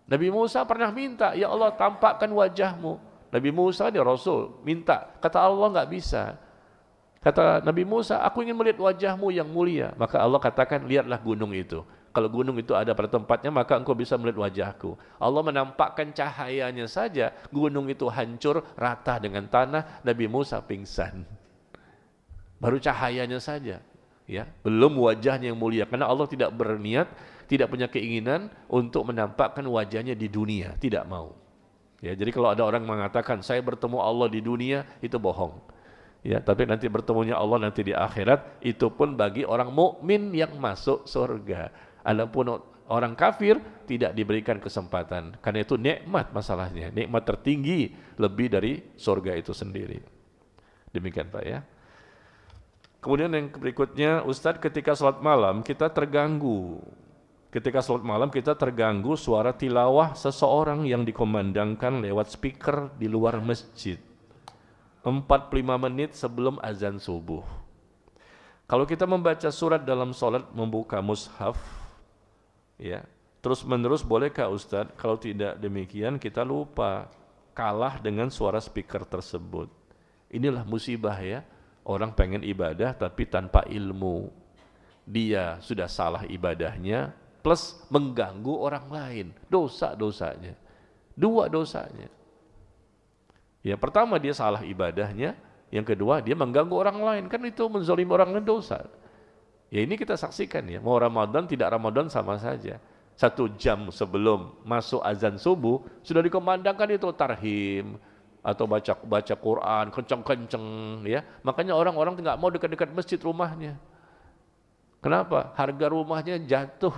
Nabi Musa pernah minta, ya Allah tampakkan wajahmu. Nabi Musa dia Rasul, minta, kata Allah nggak bisa. Kata Nabi Musa, aku ingin melihat wajahmu yang mulia. Maka Allah katakan, lihatlah gunung itu. Kalau gunung itu ada pada tempatnya, maka engkau bisa melihat wajahku. Allah menampakkan cahayanya saja, gunung itu hancur, rata dengan tanah, Nabi Musa pingsan. Baru cahayanya saja, ya, belum wajahnya yang mulia. Karena Allah tidak berniat, tidak punya keinginan untuk menampakkan wajahnya di dunia, tidak mau. Ya, jadi kalau ada orang mengatakan, saya bertemu Allah di dunia, itu bohong. Ya, tapi nanti bertemunya Allah nanti di akhirat, itu pun bagi orang mukmin yang masuk surga. Adapun Orang kafir tidak diberikan kesempatan. Karena itu nikmat masalahnya. Nikmat tertinggi lebih dari surga itu sendiri. Demikian Pak ya. Kemudian yang berikutnya, Ustadz, ketika sholat malam kita terganggu. Ketika sholat malam kita terganggu suara tilawah seseorang yang dikumandangkan lewat speaker di luar masjid. 45 menit sebelum azan subuh. Kalau kita membaca surat dalam sholat, membuka mushaf, ya, terus menerus bolehkah Ustadz? Kalau tidak demikian kita lupa, kalah dengan suara speaker tersebut. Inilah musibah ya, orang pengen ibadah tapi tanpa ilmu. Dia sudah salah ibadahnya, plus mengganggu orang lain. Dosa-dosanya, dua dosanya. Ya, pertama dia salah ibadahnya, yang kedua dia mengganggu orang lain, kan itu menzalimi orang lain dosa. Ya ini kita saksikan ya, mau Ramadan tidak Ramadan sama saja. 1 jam sebelum masuk azan subuh sudah dikumandangkan itu tarhim atau baca Quran kenceng-kenceng ya. Makanya orang-orang nggak mau dekat-dekat masjid rumahnya. Kenapa? Harga rumahnya jatuh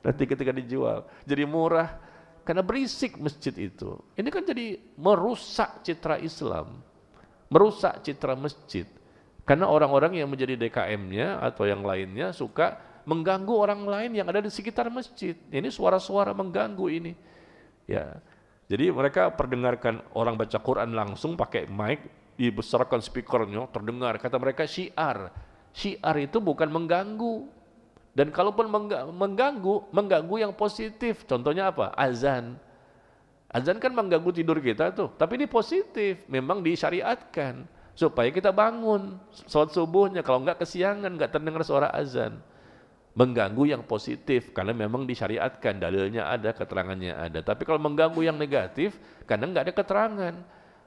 nanti ketika dijual. Jadi murah karena berisik masjid itu. Ini kan jadi merusak citra Islam, merusak citra masjid. Karena orang-orang yang menjadi DKM-nya atau yang lainnya suka mengganggu orang lain yang ada di sekitar masjid. Ini suara-suara mengganggu ini. Ya. Jadi mereka perdengarkan orang baca Quran langsung pakai mic, dibesarkan speakernya, terdengar. Kata mereka syiar. Syiar itu bukan mengganggu. Dan kalaupun mengganggu yang positif. Contohnya apa? Azan. Azan kan mengganggu tidur kita tuh, tapi ini positif, memang disyariatkan supaya kita bangun sholat subuhnya. Kalau enggak kesiangan, enggak terdengar suara azan. Mengganggu yang positif karena memang disyariatkan, dalilnya ada, keterangannya ada. Tapi kalau mengganggu yang negatif, karena enggak ada keterangan,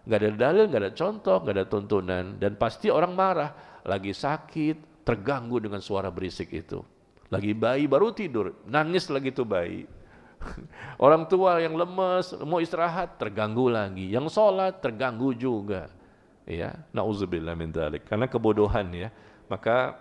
enggak ada dalil, enggak ada contoh, enggak ada tuntunan, dan pasti orang marah. Lagi sakit, terganggu dengan suara berisik itu. Lagi bayi baru tidur, nangis lagi tuh bayi. Orang tua yang lemes, mau istirahat, terganggu lagi. Yang sholat, terganggu juga. Ya, na'udzubillah min dzalik. Karena kebodohan ya. Maka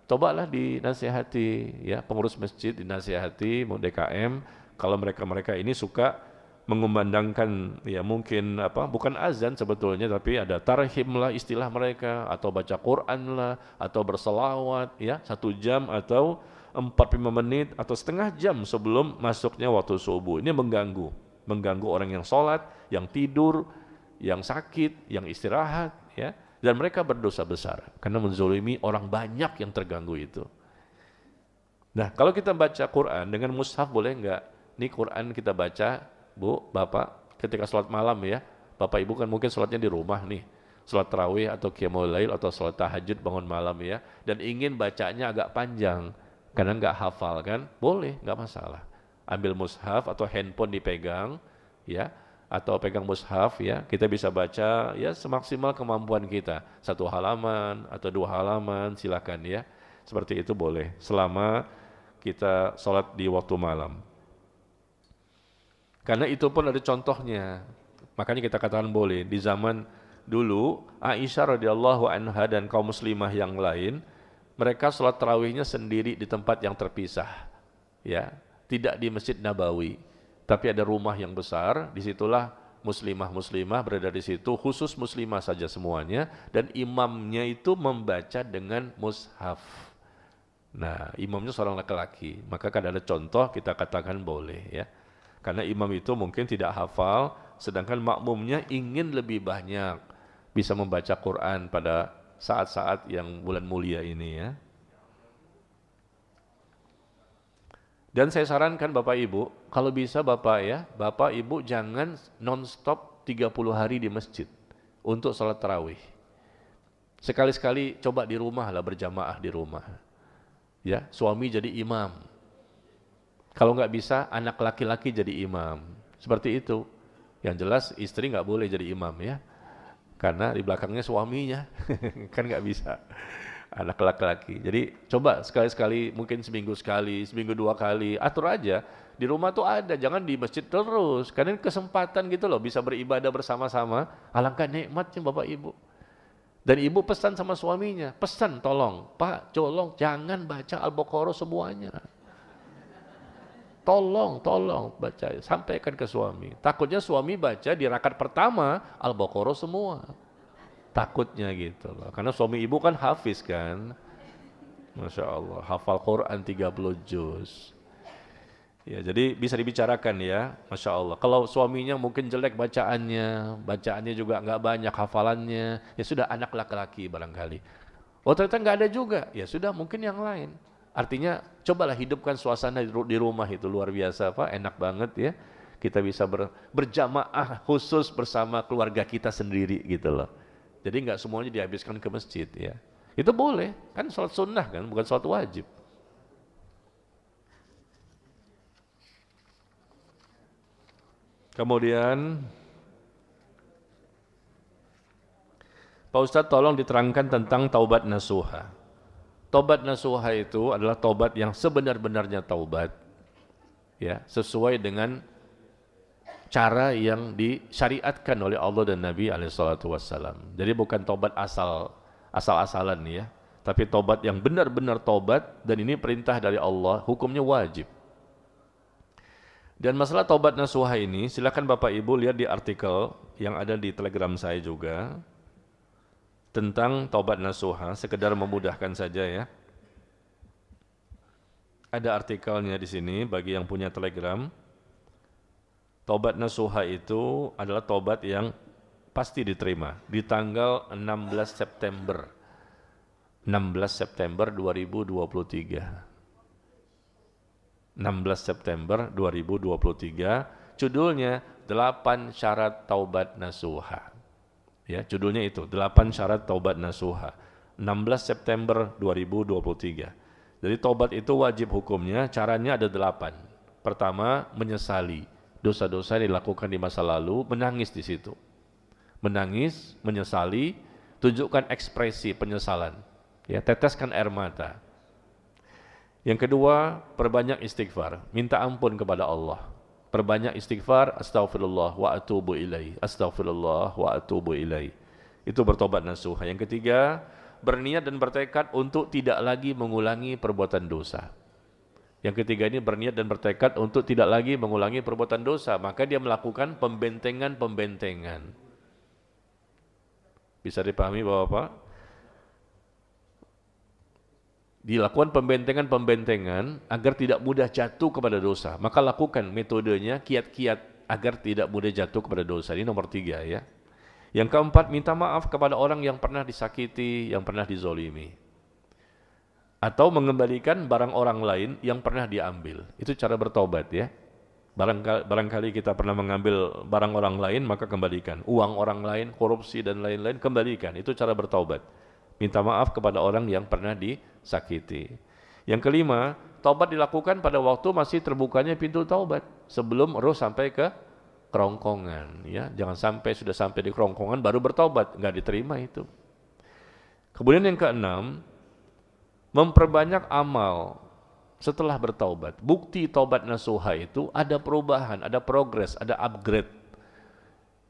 cobalah dinasihati, ya, pengurus masjid dinasihati, mau DKM, kalau mereka ini suka mengumandangkan, ya mungkin bukan azan sebetulnya, tapi ada tarhim lah istilah mereka, atau baca Quran lah, atau berselawat, ya 1 jam atau 45 menit atau setengah jam sebelum masuknya waktu subuh. Ini mengganggu orang yang sholat, yang tidur, yang sakit, yang istirahat, ya. Dan mereka berdosa besar karena menzalimi orang banyak yang terganggu itu. Nah, kalau kita baca Quran dengan mushaf boleh enggak? Ini Quran kita baca, Bu, Bapak, ketika sholat malam ya. Bapak Ibu kan mungkin sholatnya di rumah nih. Sholat tarawih atau qiyamul lail atau sholat tahajud bangun malam ya. Dan ingin bacanya agak panjang. Karena nggak hafal kan, boleh, nggak masalah. Ambil mushaf atau handphone dipegang, ya, atau pegang mushaf, ya, kita bisa baca, ya, semaksimal kemampuan kita. 1 halaman atau 2 halaman, silakan ya. Seperti itu boleh, selama kita sholat di waktu malam. Karena itu pun ada contohnya. Makanya kita katakan boleh. Di zaman dulu, Aisyah radhiyallahu anha dan kaum muslimah yang lain, mereka sholat tarawihnya sendiri di tempat yang terpisah, ya, tidak di Masjid Nabawi, tapi ada rumah yang besar. Disitulah muslimah berada di situ, khusus muslimah saja semuanya, dan imamnya itu membaca dengan mushaf. Nah, imamnya seorang laki-laki, maka kan ada contoh kita katakan boleh, ya, karena imam itu mungkin tidak hafal, sedangkan makmumnya ingin lebih banyak bisa membaca Quran pada saat-saat yang bulan mulia ini ya. Dan saya sarankan Bapak Ibu, kalau bisa Bapak ya, Bapak Ibu jangan non-stop 30 hari di masjid untuk sholat tarawih. Sekali-sekali coba di rumah lah, berjamaah di rumah. Ya, suami jadi imam. Kalau nggak bisa, anak laki-laki jadi imam. Seperti itu. Yang jelas istri nggak boleh jadi imam ya. Karena di belakangnya suaminya, kan nggak bisa, anak laki-laki. Jadi coba sekali-sekali, mungkin seminggu sekali, seminggu 2 kali, atur aja. Di rumah tuh ada, jangan di masjid terus. Karena kesempatan gitu loh, bisa beribadah bersama-sama. Alangkah nikmatnya Bapak Ibu. Dan Ibu pesan sama suaminya, pesan tolong, Pak, tolong jangan baca Al-Baqarah semuanya. Tolong baca, sampaikan ke suami. Takutnya suami baca di rakaat pertama Al-Baqarah semua. Takutnya gitu loh. Karena suami ibu kan hafiz kan. Masya Allah, hafal Quran 30 juz. Ya, jadi bisa dibicarakan ya, Masya Allah. Kalau suaminya mungkin jelek bacaannya juga nggak banyak hafalannya, ya sudah anak laki-laki barangkali. Oh ternyata nggak ada juga, ya sudah mungkin yang lain. Artinya cobalah hidupkan suasana di rumah itu luar biasa, Pak, enak banget ya. Kita bisa berjamaah khusus bersama keluarga kita sendiri gitu loh. Jadi nggak semuanya dihabiskan ke masjid ya. Itu boleh, kan sholat sunnah kan, bukan sholat wajib. Kemudian Pak Ustadz tolong diterangkan tentang taubat nasuha. Taubat nasuha itu adalah taubat yang sebenar-benarnya taubat, ya, sesuai dengan cara yang disyariatkan oleh Allah dan Nabi SAW. Jadi bukan taubat asal-asalan ya, tapi taubat yang benar-benar taubat, dan ini perintah dari Allah, hukumnya wajib. Dan masalah taubat nasuha ini, silakan Bapak Ibu lihat di artikel yang ada di Telegram saya juga, tentang taubat nasuha, sekedar memudahkan saja ya. Ada artikelnya di sini bagi yang punya Telegram. Taubat nasuha itu adalah taubat yang pasti diterima di tanggal 16 September 2023. 16 September 2023, judulnya 8 syarat taubat nasuha. Ya, judulnya itu 8 syarat taubat nasuha. 16 September 2023. Jadi taubat itu wajib hukumnya, caranya ada 8. Pertama, menyesali dosa-dosa yang dilakukan di masa lalu, menangis di situ. Menangis, menyesali, tunjukkan ekspresi penyesalan. Ya, teteskan air mata. Yang kedua, perbanyak istighfar, minta ampun kepada Allah. Perbanyak istighfar, astaghfirullah wa atubu ilaih, astaghfirullah wa atubu ilaih. Itu bertobat nasuha. Yang ketiga, berniat dan bertekad untuk tidak lagi mengulangi perbuatan dosa. Yang ketiga ini berniat dan bertekad untuk tidak lagi mengulangi perbuatan dosa, maka dia melakukan pembentengan-pembentengan. Bisa dipahami Bapak-Bapak? Dilakukan pembentengan-pembentengan agar tidak mudah jatuh kepada dosa. Maka lakukan metodenya kiat-kiat agar tidak mudah jatuh kepada dosa. Ini nomor 3 ya. Yang keempat, minta maaf kepada orang yang pernah disakiti, yang pernah dizolimi. Atau mengembalikan barang orang lain yang pernah diambil. Itu cara bertobat ya. Barangkali kita pernah mengambil barang orang lain, maka kembalikan. Uang orang lain, korupsi dan lain-lain, kembalikan. Itu cara bertobat. Minta maaf kepada orang yang pernah disakiti. Yang kelima, taubat dilakukan pada waktu masih terbukanya pintu taubat, sebelum roh sampai ke kerongkongan. Ya, jangan sampai sudah sampai di kerongkongan baru bertaubat, nggak diterima itu. Kemudian yang keenam, memperbanyak amal setelah bertaubat. Bukti taubat nasuha itu ada perubahan, ada progres, ada upgrade.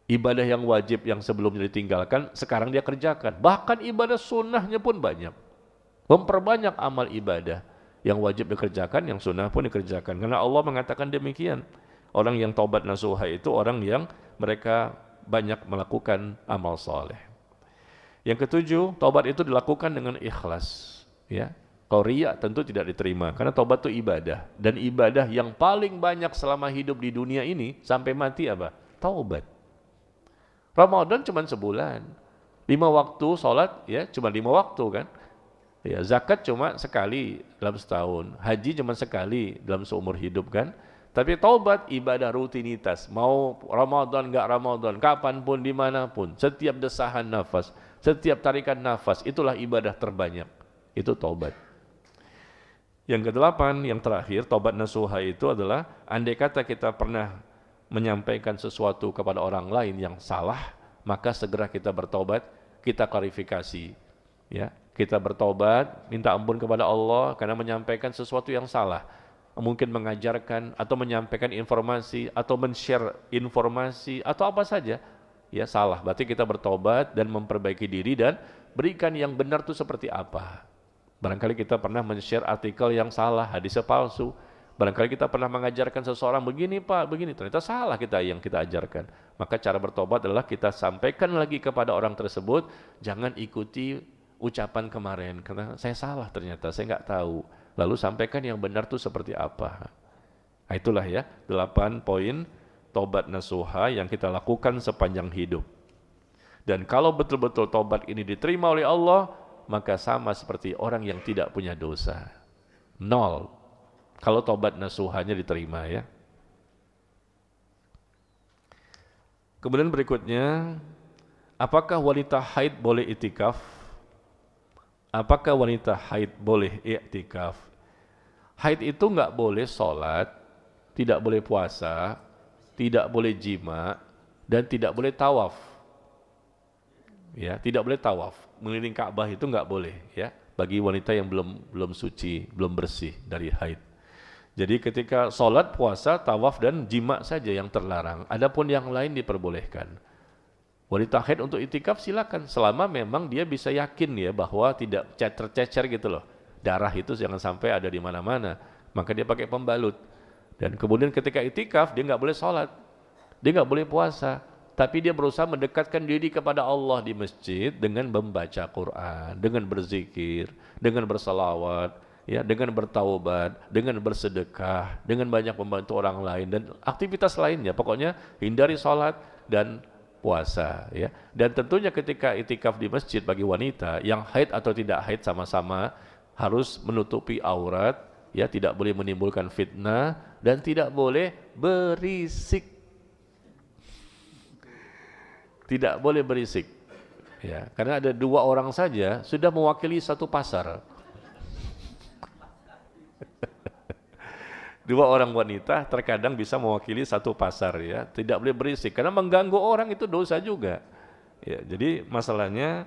Ibadah yang wajib yang sebelumnya ditinggalkan, sekarang dia kerjakan. Bahkan ibadah sunnahnya pun banyak. Memperbanyak amal ibadah. Yang wajib dikerjakan, yang sunnah pun dikerjakan. Karena Allah mengatakan demikian. Orang yang taubat nasuha itu orang yang mereka banyak melakukan amal soleh. Yang ketujuh, taubat itu dilakukan dengan ikhlas. Ya, kalau riya tentu tidak diterima. Karena taubat itu ibadah. Dan ibadah yang paling banyak selama hidup di dunia ini, sampai mati apa? Taubat. Ramadan cuma sebulan, 5 waktu sholat ya cuma 5 waktu kan, ya zakat cuma sekali dalam setahun, haji cuma sekali dalam seumur hidup kan. Tapi taubat ibadah rutinitas, mau Ramadan nggak Ramadan, kapanpun dimanapun, setiap desahan nafas, setiap tarikan nafas, itulah ibadah terbanyak, itu taubat. Yang kedelapan, yang terakhir, taubat nasuha itu adalah andai kata kita pernah menyampaikan sesuatu kepada orang lain yang salah, maka segera kita bertobat, kita klarifikasi ya, kita bertobat, minta ampun kepada Allah karena menyampaikan sesuatu yang salah, mungkin mengajarkan atau menyampaikan informasi atau men-share informasi atau apa saja ya salah, berarti kita bertobat dan memperbaiki diri dan berikan yang benar itu seperti apa. Barangkali kita pernah men-share artikel yang salah, hadisnya palsu, Barangkali kita pernah mengajarkan seseorang begini Pak, begini, ternyata salah yang kita ajarkan. Maka cara bertobat adalah kita sampaikan lagi kepada orang tersebut, jangan ikuti ucapan kemarin, karena saya salah ternyata, saya nggak tahu. Lalu sampaikan yang benar itu seperti apa. Nah, itulah ya, 8 poin tobat nasuha yang kita lakukan sepanjang hidup. Dan kalau betul-betul tobat ini diterima oleh Allah, maka sama seperti orang yang tidak punya dosa. 0. Kalau tobat nasuhanya diterima ya. Kemudian berikutnya, apakah wanita haid boleh iktikaf? Apakah wanita haid boleh iktikaf? Haid itu nggak boleh sholat, tidak boleh puasa, tidak boleh jima, dan tidak boleh tawaf. Ya, tidak boleh tawaf. Mengelilingi Ka'bah itu nggak boleh ya, bagi wanita yang belum suci, belum bersih dari haid. Jadi ketika sholat, puasa, tawaf, dan jima saja yang terlarang. Adapun yang lain diperbolehkan. Wanita haid untuk iktikaf silakan, selama memang dia bisa yakin ya bahwa tidak tercecer gitu loh. Darah itu jangan sampai ada di mana-mana. Maka dia pakai pembalut. Dan kemudian ketika iktikaf dia nggak boleh sholat, dia nggak boleh puasa, tapi dia berusaha mendekatkan diri kepada Allah di masjid dengan membaca Quran, dengan berzikir, dengan bersalawat. Ya, dengan bertaubat, dengan bersedekah, dengan banyak membantu orang lain dan aktivitas lainnya. Pokoknya hindari sholat dan puasa. Ya. Dan tentunya ketika itikaf di masjid bagi wanita yang haid atau tidak haid sama-sama harus menutupi aurat, ya, tidak boleh menimbulkan fitnah dan tidak boleh berisik. Tidak boleh berisik. Ya, karena ada 2 orang saja sudah mewakili satu pasar. 2 orang wanita terkadang bisa mewakili satu pasar ya, tidak boleh berisik karena mengganggu orang itu dosa juga. Ya, jadi masalahnya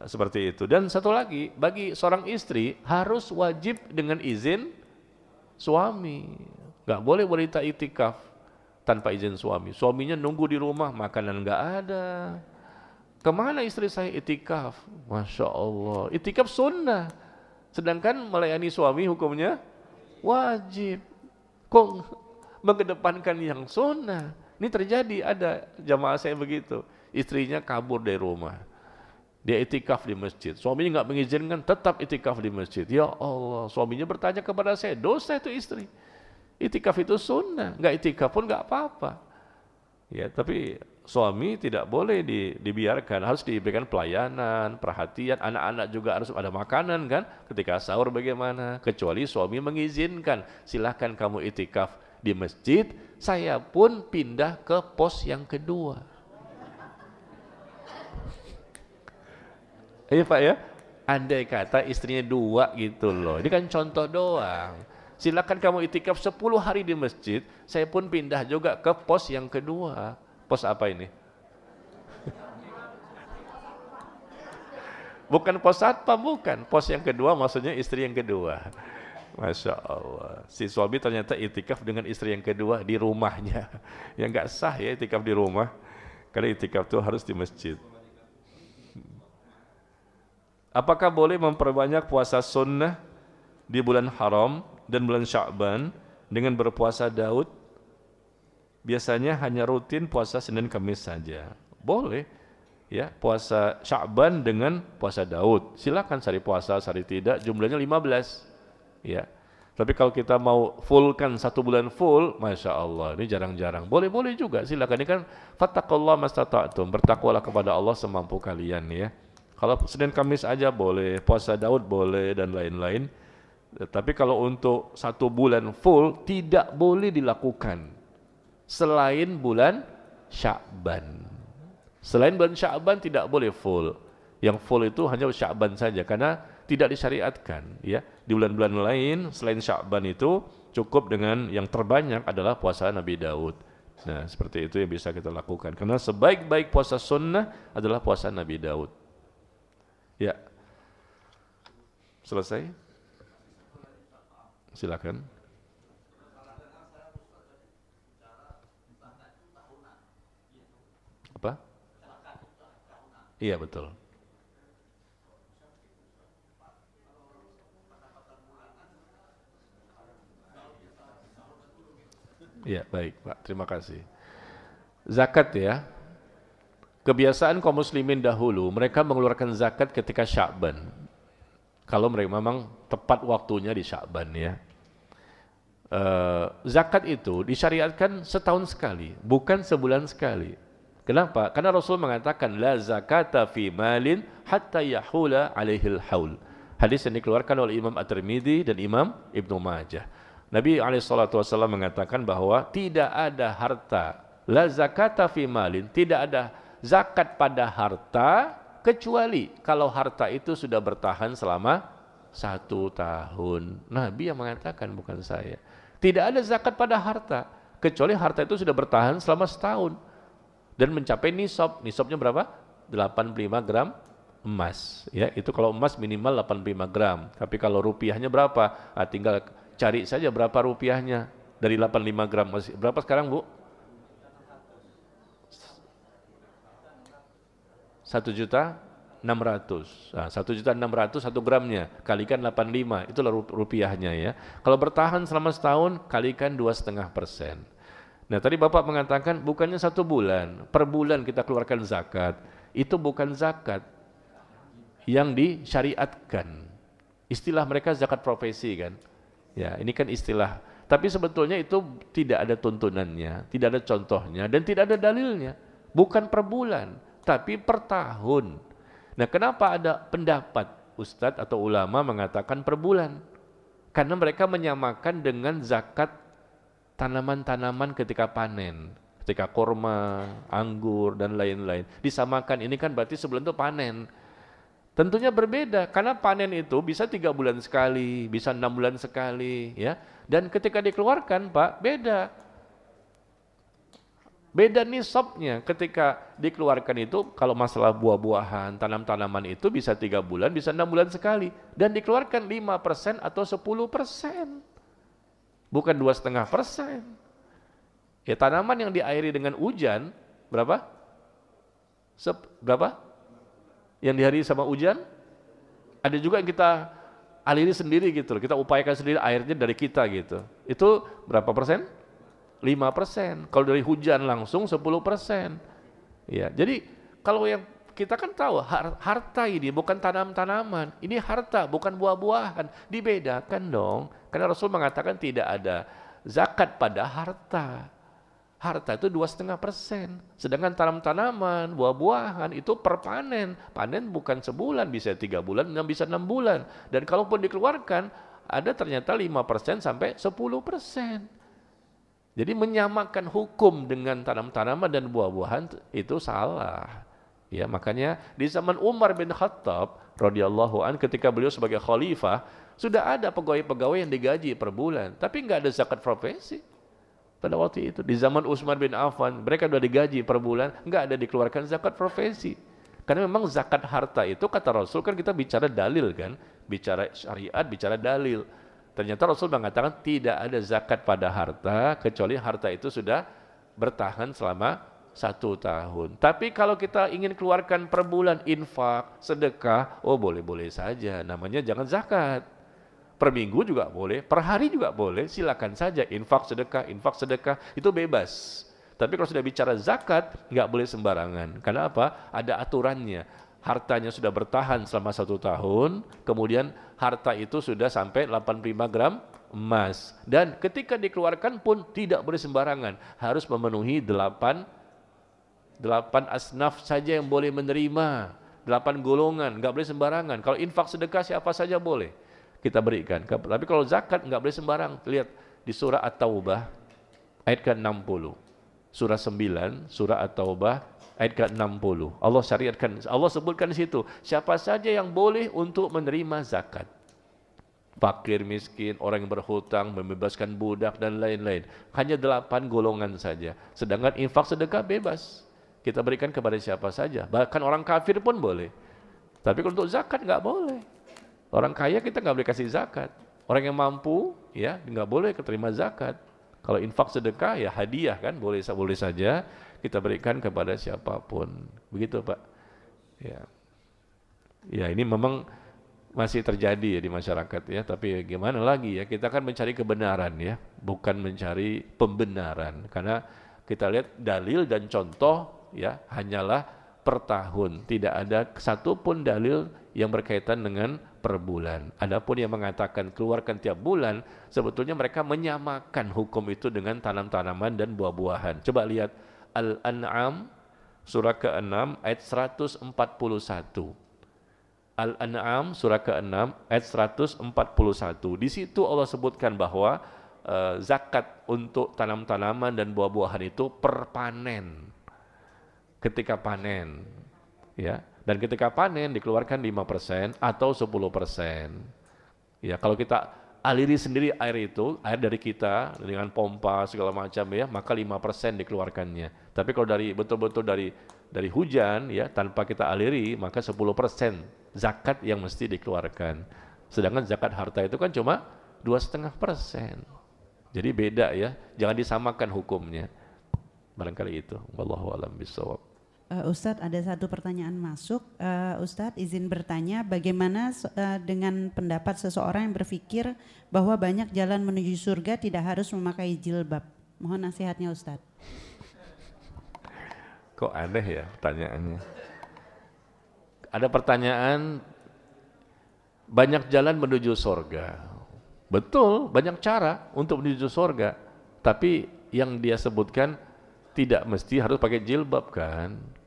seperti itu. Dan satu lagi, bagi seorang istri harus wajib dengan izin suami. Nggak boleh wanita iktikaf tanpa izin suami. Suaminya nunggu di rumah, makanan nggak ada. Kemana istri saya iktikaf? Masya Allah, iktikaf sunnah. Sedangkan melayani suami hukumnya wajib. Kok mengedepankan yang sunnah? Ini terjadi, ada jamaah saya begitu. Istrinya kabur dari rumah. Dia iktikaf di masjid. Suaminya nggak mengizinkan, tetap iktikaf di masjid. Ya Allah, suaminya bertanya kepada saya, dosa itu istri. Iktikaf itu sunnah, nggak iktikaf pun nggak apa-apa. Ya, tapi suami tidak boleh dibiarkan, harus diberikan pelayanan, perhatian. Anak-anak juga harus ada makanan kan, ketika sahur bagaimana, kecuali suami mengizinkan, silahkan kamu iktikaf di masjid, saya pun pindah ke pos yang kedua. Iya Pak ya, andai kata istrinya 2 gitu loh, ini kan contoh doang. Silakan kamu iktikaf 10 hari di masjid, saya pun pindah juga ke pos yang kedua. Pos apa ini? Bukan pos satpam, bukan. Pos yang kedua maksudnya istri yang kedua. Masya Allah. Si suami ternyata iktikaf dengan istri yang kedua di rumahnya. Yang nggak sah ya iktikaf di rumah. Karena iktikaf itu harus di masjid. Apakah boleh memperbanyak puasa sunnah di bulan haram dan bulan Sya'ban dengan berpuasa Daud? Biasanya hanya rutin puasa Senin Kamis saja. Boleh ya, puasa Sya'ban dengan puasa Daud. Silakan sehari puasa, sehari tidak, jumlahnya 15. Ya. Tapi kalau kita mau fullkan 1 bulan full, Masya Allah, ini jarang-jarang. Boleh-boleh juga, silakan. Ini kan fattaqullaha mastata'tum, bertakwalah kepada Allah semampu kalian ya. Kalau Senin Kamis aja boleh, puasa Daud boleh dan lain-lain. Tapi kalau untuk 1 bulan full tidak boleh dilakukan selain bulan Sya'ban. Selain bulan Sya'ban tidak boleh full. Yang full itu hanya Sya'ban saja karena tidak disyariatkan ya. Di bulan-bulan lain selain Sya'ban itu cukup dengan yang terbanyak adalah puasa Nabi Daud. Nah, seperti itu yang bisa kita lakukan. Karena sebaik-baik puasa sunnah adalah puasa Nabi Daud. Ya. Selesai? Silakan. Apa? Iya betul. Ya, baik Pak, terima kasih. Zakat ya, kebiasaan kaum muslimin dahulu, mereka mengeluarkan zakat ketika Sya'ban. Kalau mereka memang tepat waktunya di Sya'ban ya. Zakat itu disyariatkan setahun sekali, bukan sebulan sekali. Kenapa? Karena Rasul mengatakan la zakata fi malin hatta yahula alaihil haul. Hadis yang dikeluarkan oleh Imam At-Tirmidzi dan Imam Ibnu Majah. Nabi SAW mengatakan bahwa tidak ada harta, la zakata fi malin, tidak ada zakat pada harta kecuali kalau harta itu sudah bertahan selama 1 tahun. Nabi yang mengatakan, bukan saya. Tidak ada zakat pada harta kecuali harta itu sudah bertahan selama setahun dan mencapai nisab. Nisabnya berapa? 85 gram emas. Ya, itu kalau emas minimal 85 gram. Tapi kalau rupiahnya berapa? Nah, tinggal cari saja berapa rupiahnya dari 85 gram. Berapa sekarang, Bu? 1.600.000. Nah, 1.600.000 1 gramnya kalikan 85, itulah rupiahnya ya. Kalau bertahan selama setahun kalikan 2,5%. Nah, tadi Bapak mengatakan bukannya 1 bulan, per bulan kita keluarkan zakat. Itu bukan zakat yang disyariatkan. Istilah mereka zakat profesi kan. Ya, ini kan istilah. Tapi sebetulnya itu tidak ada tuntunannya, tidak ada contohnya dan tidak ada dalilnya. Bukan per bulan, tapi per tahun. Nah, kenapa ada pendapat ustadz atau ulama mengatakan per bulan? Karena mereka menyamakan dengan zakat tanaman-tanaman ketika panen, ketika kurma, anggur dan lain-lain. Disamakan, ini kan berarti sebelum itu panen. Tentunya berbeda, karena panen itu bisa 3 bulan sekali, bisa 6 bulan sekali, ya. Dan ketika dikeluarkan, Pak, beda. Beda nisabnya ketika dikeluarkan itu, kalau masalah buah-buahan, tanam-tanaman itu bisa 3 bulan, bisa 6 bulan sekali. Dan dikeluarkan 5% atau 10%. Bukan 2,5%. Ya, tanaman yang diairi dengan hujan, berapa? Berapa? Yang diairi sama hujan? Ada juga yang kita aliri sendiri gitu, kita upayakan sendiri airnya dari kita gitu. Itu berapa persen? 5%. Kalau dari hujan langsung 10%. Ya, jadi kalau yang kita kan tahu harta ini bukan tanam-tanaman, ini harta bukan buah-buahan, dibedakan dong. Karena Rasul mengatakan tidak ada zakat pada harta. Harta itu 2,5%. Sedangkan tanam-tanaman, buah-buahan itu per panen. Panen bukan sebulan, bisa 3 bulan, bisa 6 bulan. Dan kalaupun dikeluarkan, ada ternyata 5% sampai 10%. Jadi menyamakan hukum dengan tanam-tanaman dan buah-buahan itu salah. Ya, makanya di zaman Umar bin Khattab radhiyallahu an, ketika beliau sebagai khalifah, sudah ada pegawai-pegawai yang digaji per bulan, tapi nggak ada zakat profesi. Pada waktu itu di zaman Utsman bin Affan, mereka sudah digaji per bulan, nggak ada dikeluarkan zakat profesi. Karena memang zakat harta itu kata Rasul, kan kita bicara dalil kan, bicara syariat, bicara dalil. Ternyata Rasul mengatakan tidak ada zakat pada harta kecuali harta itu sudah bertahan selama 1 tahun. Tapi kalau kita ingin keluarkan per bulan infak, sedekah, oh boleh-boleh saja. Namanya jangan zakat. Per minggu juga boleh, per hari juga boleh, silakan saja infak sedekah itu bebas. Tapi kalau sudah bicara zakat nggak boleh sembarangan. Karena apa? Ada aturannya. Hartanya sudah bertahan selama 1 tahun, kemudian harta itu sudah sampai 85 gram emas. Dan ketika dikeluarkan pun tidak boleh sembarangan, harus memenuhi 8 asnaf saja yang boleh menerima, 8 golongan, nggak boleh sembarangan. Kalau infak sedekah siapa saja boleh kita berikan. Tapi kalau zakat nggak boleh sembarang. Lihat di surah At-Taubah ayat ke-60. Surah 9, surah At-Taubah ayat ke-60. Allah syariatkan, Allah sebutkan di situ, siapa saja yang boleh untuk menerima zakat. Fakir, miskin, orang yang berhutang, membebaskan budak dan lain-lain. Hanya 8 golongan saja. Sedangkan infak sedekah bebas. Kita berikan kepada siapa saja. Bahkan orang kafir pun boleh. Tapi kalau untuk zakat nggak boleh. Orang kaya kita nggak boleh kasih zakat. Orang yang mampu ya nggak boleh keterima zakat. Kalau infak sedekah ya hadiah kan, boleh saja kita berikan kepada siapapun. Begitu Pak. Ya. Ya, ini memang masih terjadi ya di masyarakat ya, tapi gimana lagi ya, kita kan mencari kebenaran ya, bukan mencari pembenaran, karena kita lihat dalil dan contoh ya hanyalah per tahun, tidak ada satupun dalil yang berkaitan dengan per bulan. Adapun yang mengatakan keluarkan tiap bulan, sebetulnya mereka menyamakan hukum itu dengan tanam-tanaman dan buah-buahan. Coba lihat Al-An'am surah ke-6 ayat 141. Al-An'am surah ke-6 ayat 141. Di situ Allah sebutkan bahwa zakat untuk tanam-tanaman dan buah-buahan itu per panen. Ketika panen, ya. Dan ketika panen dikeluarkan 5% atau 10%. Ya, kalau kita aliri sendiri air itu, air dari kita dengan pompa segala macam ya, maka 5% dikeluarkannya. Tapi kalau dari betul-betul dari hujan ya, tanpa kita aliri, maka 10% zakat yang mesti dikeluarkan. Sedangkan zakat harta itu kan cuma 2,5%. Jadi beda ya, jangan disamakan hukumnya. Barangkali itu. Wallahu a'lam bishawab. Ustadz, ada satu pertanyaan masuk. Ustadz izin bertanya, bagaimana dengan pendapat seseorang yang berpikir bahwa banyak jalan menuju surga tidak harus memakai jilbab? Mohon nasihatnya Ustadz. Kok aneh ya pertanyaannya? Ada pertanyaan, banyak jalan menuju surga. Betul, banyak cara untuk menuju surga. Tapi yang dia sebutkan tidak mesti harus pakai jilbab kan?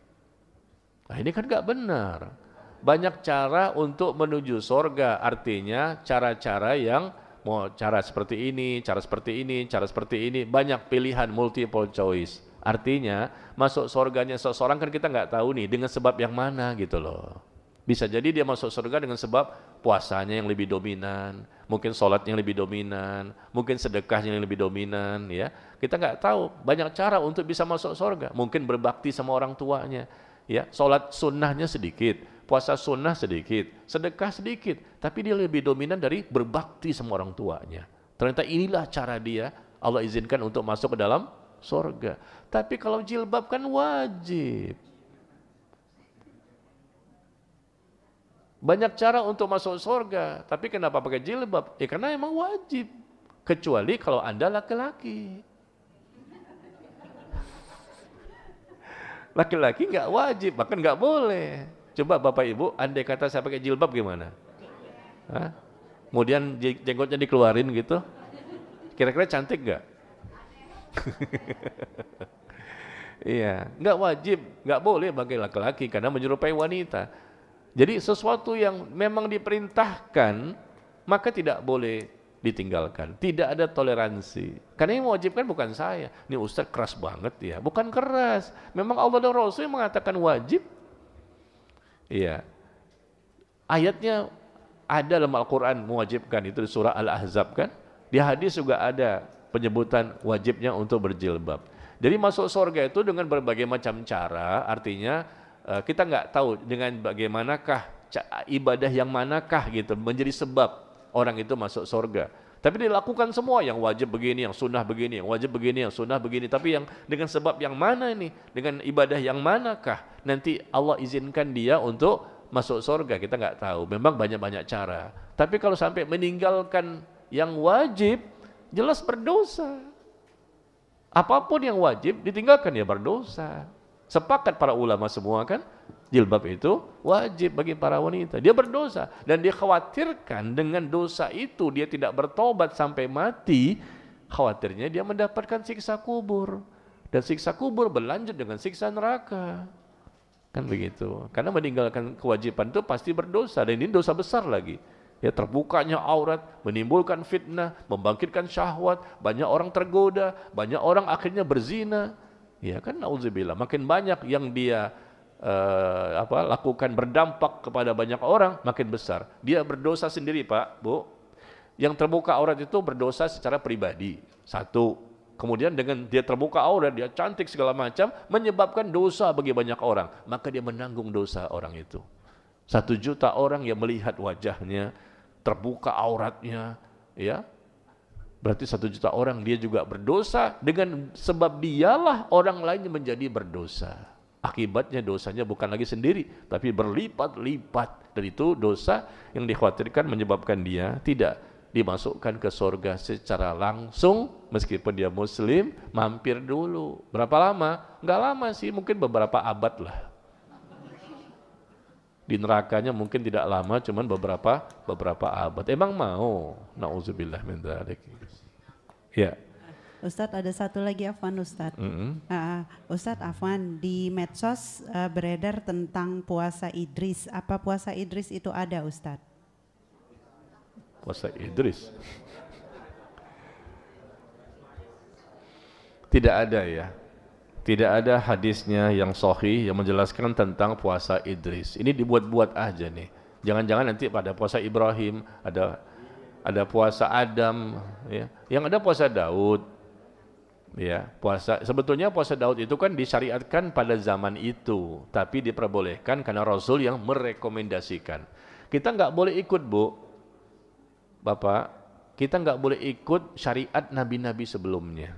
Nah ini kan gak benar. Banyak cara untuk menuju surga, artinya cara-cara yang mau cara seperti ini, cara seperti ini, cara seperti ini, banyak pilihan, multiple choice. Artinya masuk surganya seseorang kan kita nggak tahu nih dengan sebab yang mana gitu loh. Bisa jadi dia masuk surga dengan sebab puasanya yang lebih dominan, mungkin sholatnya yang lebih dominan, mungkin sedekahnya yang lebih dominan ya. Kita nggak tahu, banyak cara untuk bisa masuk surga. Mungkin berbakti sama orang tuanya ya, sholat sunnahnya sedikit, puasa sunnah sedikit, sedekah sedikit, tapi dia lebih dominan dari berbakti sama orang tuanya. Ternyata inilah cara dia, Allah izinkan untuk masuk ke dalam surga. Tapi kalau jilbab kan wajib. Banyak cara untuk masuk surga, tapi kenapa pakai jilbab? Ya karena emang wajib. Kecuali kalau Anda laki-laki. Laki-laki nggak wajib, bahkan nggak boleh. Coba Bapak Ibu, andai kata saya pakai jilbab gimana? Hah? Kemudian jenggotnya dikeluarin gitu, kira-kira cantik nggak? Iya, nggak wajib, nggak boleh bagi laki-laki karena menyerupai wanita. Jadi sesuatu yang memang diperintahkan maka tidak boleh ditinggalkan. Tidak ada toleransi. Karena yang mewajibkan bukan saya. Ini Ustaz keras banget ya. Bukan keras. Memang Allah dan Rasul yang mengatakan wajib. Iya. Ayatnya ada dalam Al-Quran mewajibkan, itu di surah Al-Ahzab kan. Di hadis juga ada penyebutan wajibnya untuk berjilbab. Jadi masuk surga itu dengan berbagai macam cara, artinya kita nggak tahu dengan bagaimanakah ibadah yang manakah gitu menjadi sebab orang itu masuk surga. Tapi dilakukan semua, yang wajib begini, yang sunnah begini, yang wajib begini, yang sunnah begini. Tapi yang dengan sebab yang mana ini, dengan ibadah yang manakah nanti Allah izinkan dia untuk masuk surga, kita nggak tahu. Memang banyak-banyak cara. Tapi kalau sampai meninggalkan yang wajib, jelas berdosa. Apapun yang wajib ditinggalkan ya berdosa. Sepakat para ulama semua kan, jilbab itu wajib bagi para wanita. Dia berdosa dan dia khawatirkan dengan dosa itu dia tidak bertobat sampai mati, khawatirnya dia mendapatkan siksa kubur. Dan siksa kubur berlanjut dengan siksa neraka. Kan begitu. Karena meninggalkan kewajiban itu pasti berdosa, dan ini dosa besar lagi. Ya, terbukanya aurat, menimbulkan fitnah, membangkitkan syahwat, banyak orang tergoda, banyak orang akhirnya berzina. Ya kan, nauzubillah, makin banyak yang dia lakukan berdampak kepada banyak orang, makin besar. Dia berdosa sendiri, Pak, Bu. Yang terbuka aurat itu berdosa secara pribadi. Satu. Kemudian dengan dia terbuka aurat, dia cantik segala macam, menyebabkan dosa bagi banyak orang. Maka dia menanggung dosa orang itu. 1 juta orang yang melihat wajahnya, terbuka auratnya, ya. Berarti 1 juta orang dia juga berdosa, dengan sebab dialah orang lain menjadi berdosa. Akibatnya dosanya bukan lagi sendiri, tapi berlipat-lipat. Dan itu dosa yang dikhawatirkan menyebabkan dia tidak dimasukkan ke surga secara langsung, meskipun dia muslim, mampir dulu. Berapa lama? Enggak lama sih, mungkin beberapa abad lah. Di nerakanya mungkin tidak lama, cuman beberapa abad. Emang mau? Nauzubillah min dzalik. Ya. Ustadz, ada satu lagi, Afwan Ustadz. Ustadz Afwan, di medsos beredar tentang puasa Idris. Apa puasa Idris itu ada, Ustadz? Puasa Idris? Tidak ada ya. Tidak ada hadisnya yang sahih yang menjelaskan tentang puasa Idris. Ini dibuat-buat aja nih. Jangan-jangan nanti pada puasa Ibrahim, ada puasa Adam, ya. Yang ada puasa Daud. Ya, sebetulnya puasa Daud itu kan disyariatkan pada zaman itu, tapi diperbolehkan karena Rasul yang merekomendasikan. Kita nggak boleh ikut, Bu, Bapak, kita nggak boleh ikut syariat nabi-nabi sebelumnya.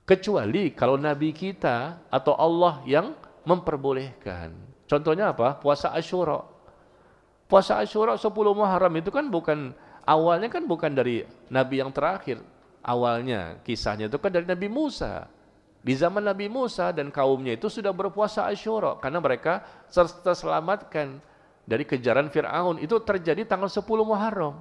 Kecuali kalau nabi kita atau Allah yang memperbolehkan. Contohnya apa? Puasa Asyura. Puasa Asyura 10 Muharram itu kan awalnya bukan dari nabi yang terakhir. Awalnya kisahnya itu kan dari Nabi Musa. Di zaman Nabi Musa dan kaumnya itu sudah berpuasa Asyura karena mereka terselamatkan dari kejaran Fir'aun. Itu terjadi tanggal 10 Muharram.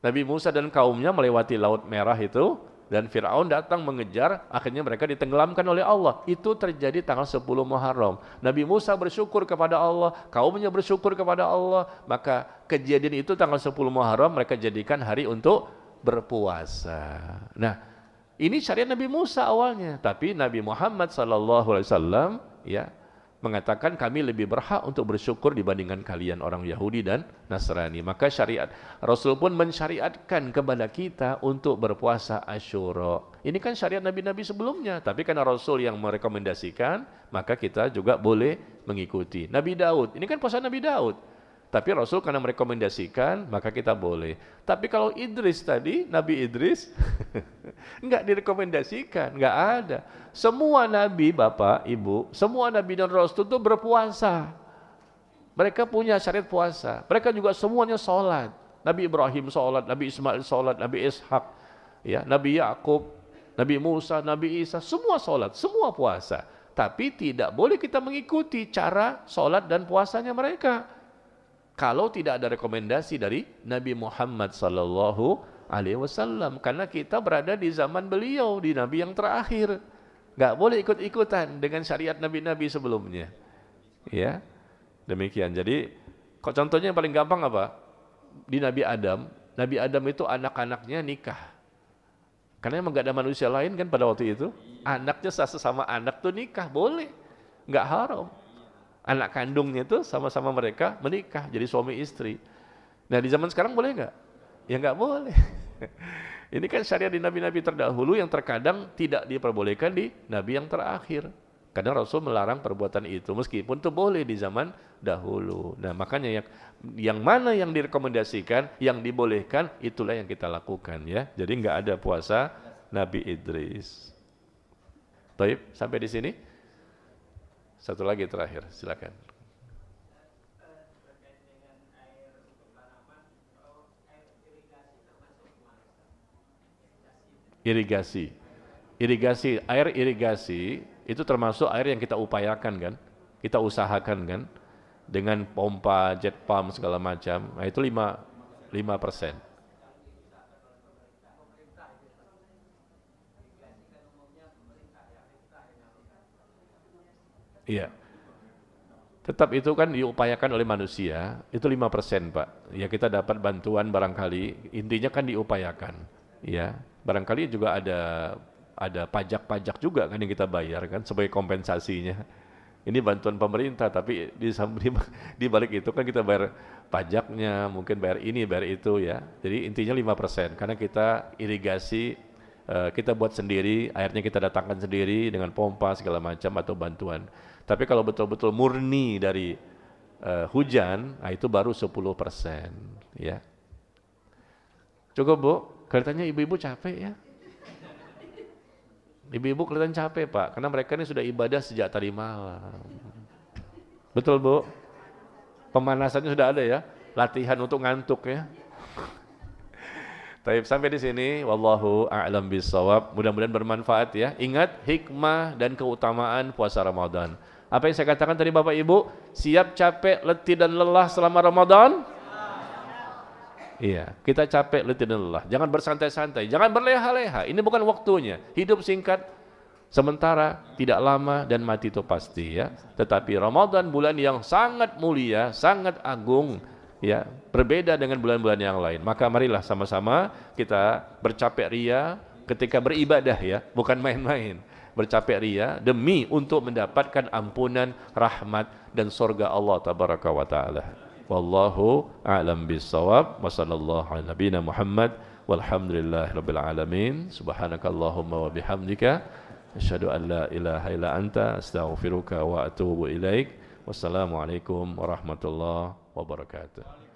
Nabi Musa dan kaumnya melewati Laut Merah itu dan Fir'aun datang mengejar, akhirnya mereka ditenggelamkan oleh Allah. Itu terjadi tanggal 10 Muharram. Nabi Musa bersyukur kepada Allah, kaumnya bersyukur kepada Allah, maka kejadian itu tanggal 10 Muharram mereka jadikan hari untuk berpuasa. Nah, ini syariat Nabi Musa awalnya, tapi Nabi Muhammad SAW ya mengatakan kami lebih berhak untuk bersyukur dibandingkan kalian orang Yahudi dan Nasrani. Maka syariat Rasul pun mensyariatkan kepada kita untuk berpuasa Asyura. Ini kan syariat nabi-nabi sebelumnya, tapi karena Rasul yang merekomendasikan, maka kita juga boleh mengikuti. Nabi Daud, ini kan puasa Nabi Daud. Tapi Rasul karena merekomendasikan, maka kita boleh. Tapi kalau Idris tadi, Nabi Idris, enggak direkomendasikan, enggak ada. Semua Nabi, Bapak, Ibu, semua Nabi dan Rasul itu berpuasa. Mereka punya syariat puasa. Mereka juga semuanya sholat. Nabi Ibrahim sholat, Nabi Ismail sholat, Nabi Ishak, ya, Nabi Yakub, Nabi Musa, Nabi Isa, semua sholat, semua puasa. Tapi tidak boleh kita mengikuti cara sholat dan puasanya mereka. Kalau tidak ada rekomendasi dari Nabi Muhammad SAW, karena kita berada di zaman beliau, di Nabi yang terakhir, nggak boleh ikut-ikutan dengan syariat Nabi-Nabi sebelumnya. Ya, demikian. Jadi, contohnya yang paling gampang apa? Di Nabi Adam itu anak-anaknya nikah. Karena emang nggak ada manusia lain kan pada waktu itu, anaknya sesama anak tuh nikah boleh, nggak haram. Anak kandungnya itu sama-sama mereka menikah jadi suami istri. Nah di zaman sekarang boleh nggak? Ya nggak boleh. Ini kan syariat di nabi-nabi terdahulu yang terkadang tidak diperbolehkan di nabi yang terakhir. Karena Rasul melarang perbuatan itu meskipun itu boleh di zaman dahulu. Nah makanya yang mana yang direkomendasikan, yang dibolehkan, itulah yang kita lakukan ya. Jadi nggak ada puasa Nabi Idris. Baik, sampai di sini. Satu lagi terakhir, silakan. Irigasi, air irigasi itu termasuk air yang kita upayakan kan, kita usahakan kan, dengan pompa, jet pump segala macam. Nah itu 5%. Iya. Tetap itu kan diupayakan oleh manusia, itu 5%, Pak. Ya kita dapat bantuan barangkali, intinya kan diupayakan. Ya, barangkali juga ada pajak-pajak juga kan yang kita bayar kan sebagai kompensasinya. Ini bantuan pemerintah, tapi di balik itu kan kita bayar pajaknya, mungkin bayar ini, bayar itu ya. Jadi intinya 5%, karena kita irigasi, kita buat sendiri, airnya kita datangkan sendiri dengan pompa segala macam atau bantuan. Tapi kalau betul-betul murni dari hujan, nah itu baru 10%. Ya. Cukup Bu, kelihatannya ibu-ibu capek ya. Ibu-ibu kelihatan capek Pak, karena mereka ini sudah ibadah sejak tadi malam. Betul Bu? Pemanasannya sudah ada ya, latihan untuk ngantuk ya. Taib, sampai di sini, wallahu a'lam bishawab. Mudah-mudahan bermanfaat ya. Ingat hikmah dan keutamaan puasa Ramadan. Apa yang saya katakan tadi Bapak Ibu, siap capek, letih dan lelah selama Ramadan? Iya, kita capek, letih dan lelah. Jangan bersantai-santai, jangan berleha-leha. Ini bukan waktunya. Hidup singkat, sementara, tidak lama dan mati itu pasti ya. Tetapi Ramadan bulan yang sangat mulia, sangat agung ya, berbeda dengan bulan-bulan yang lain. Maka marilah sama-sama kita bercapek ria ketika beribadah ya, bukan main-main. Bercapek ria demi untuk mendapatkan ampunan, rahmat dan surga Allah tabaraka wa taala. Wallahu a'lam bissawab. Wa sallallahu ala nabiyina Muhammad walhamdulillahirabbil alamin. Subhanakallahumma wa bihamdika asyhadu an la ilaha illa anta astaghfiruka wa atubu ilaik. Wassalamualaikum warahmatullahi wabarakatuh.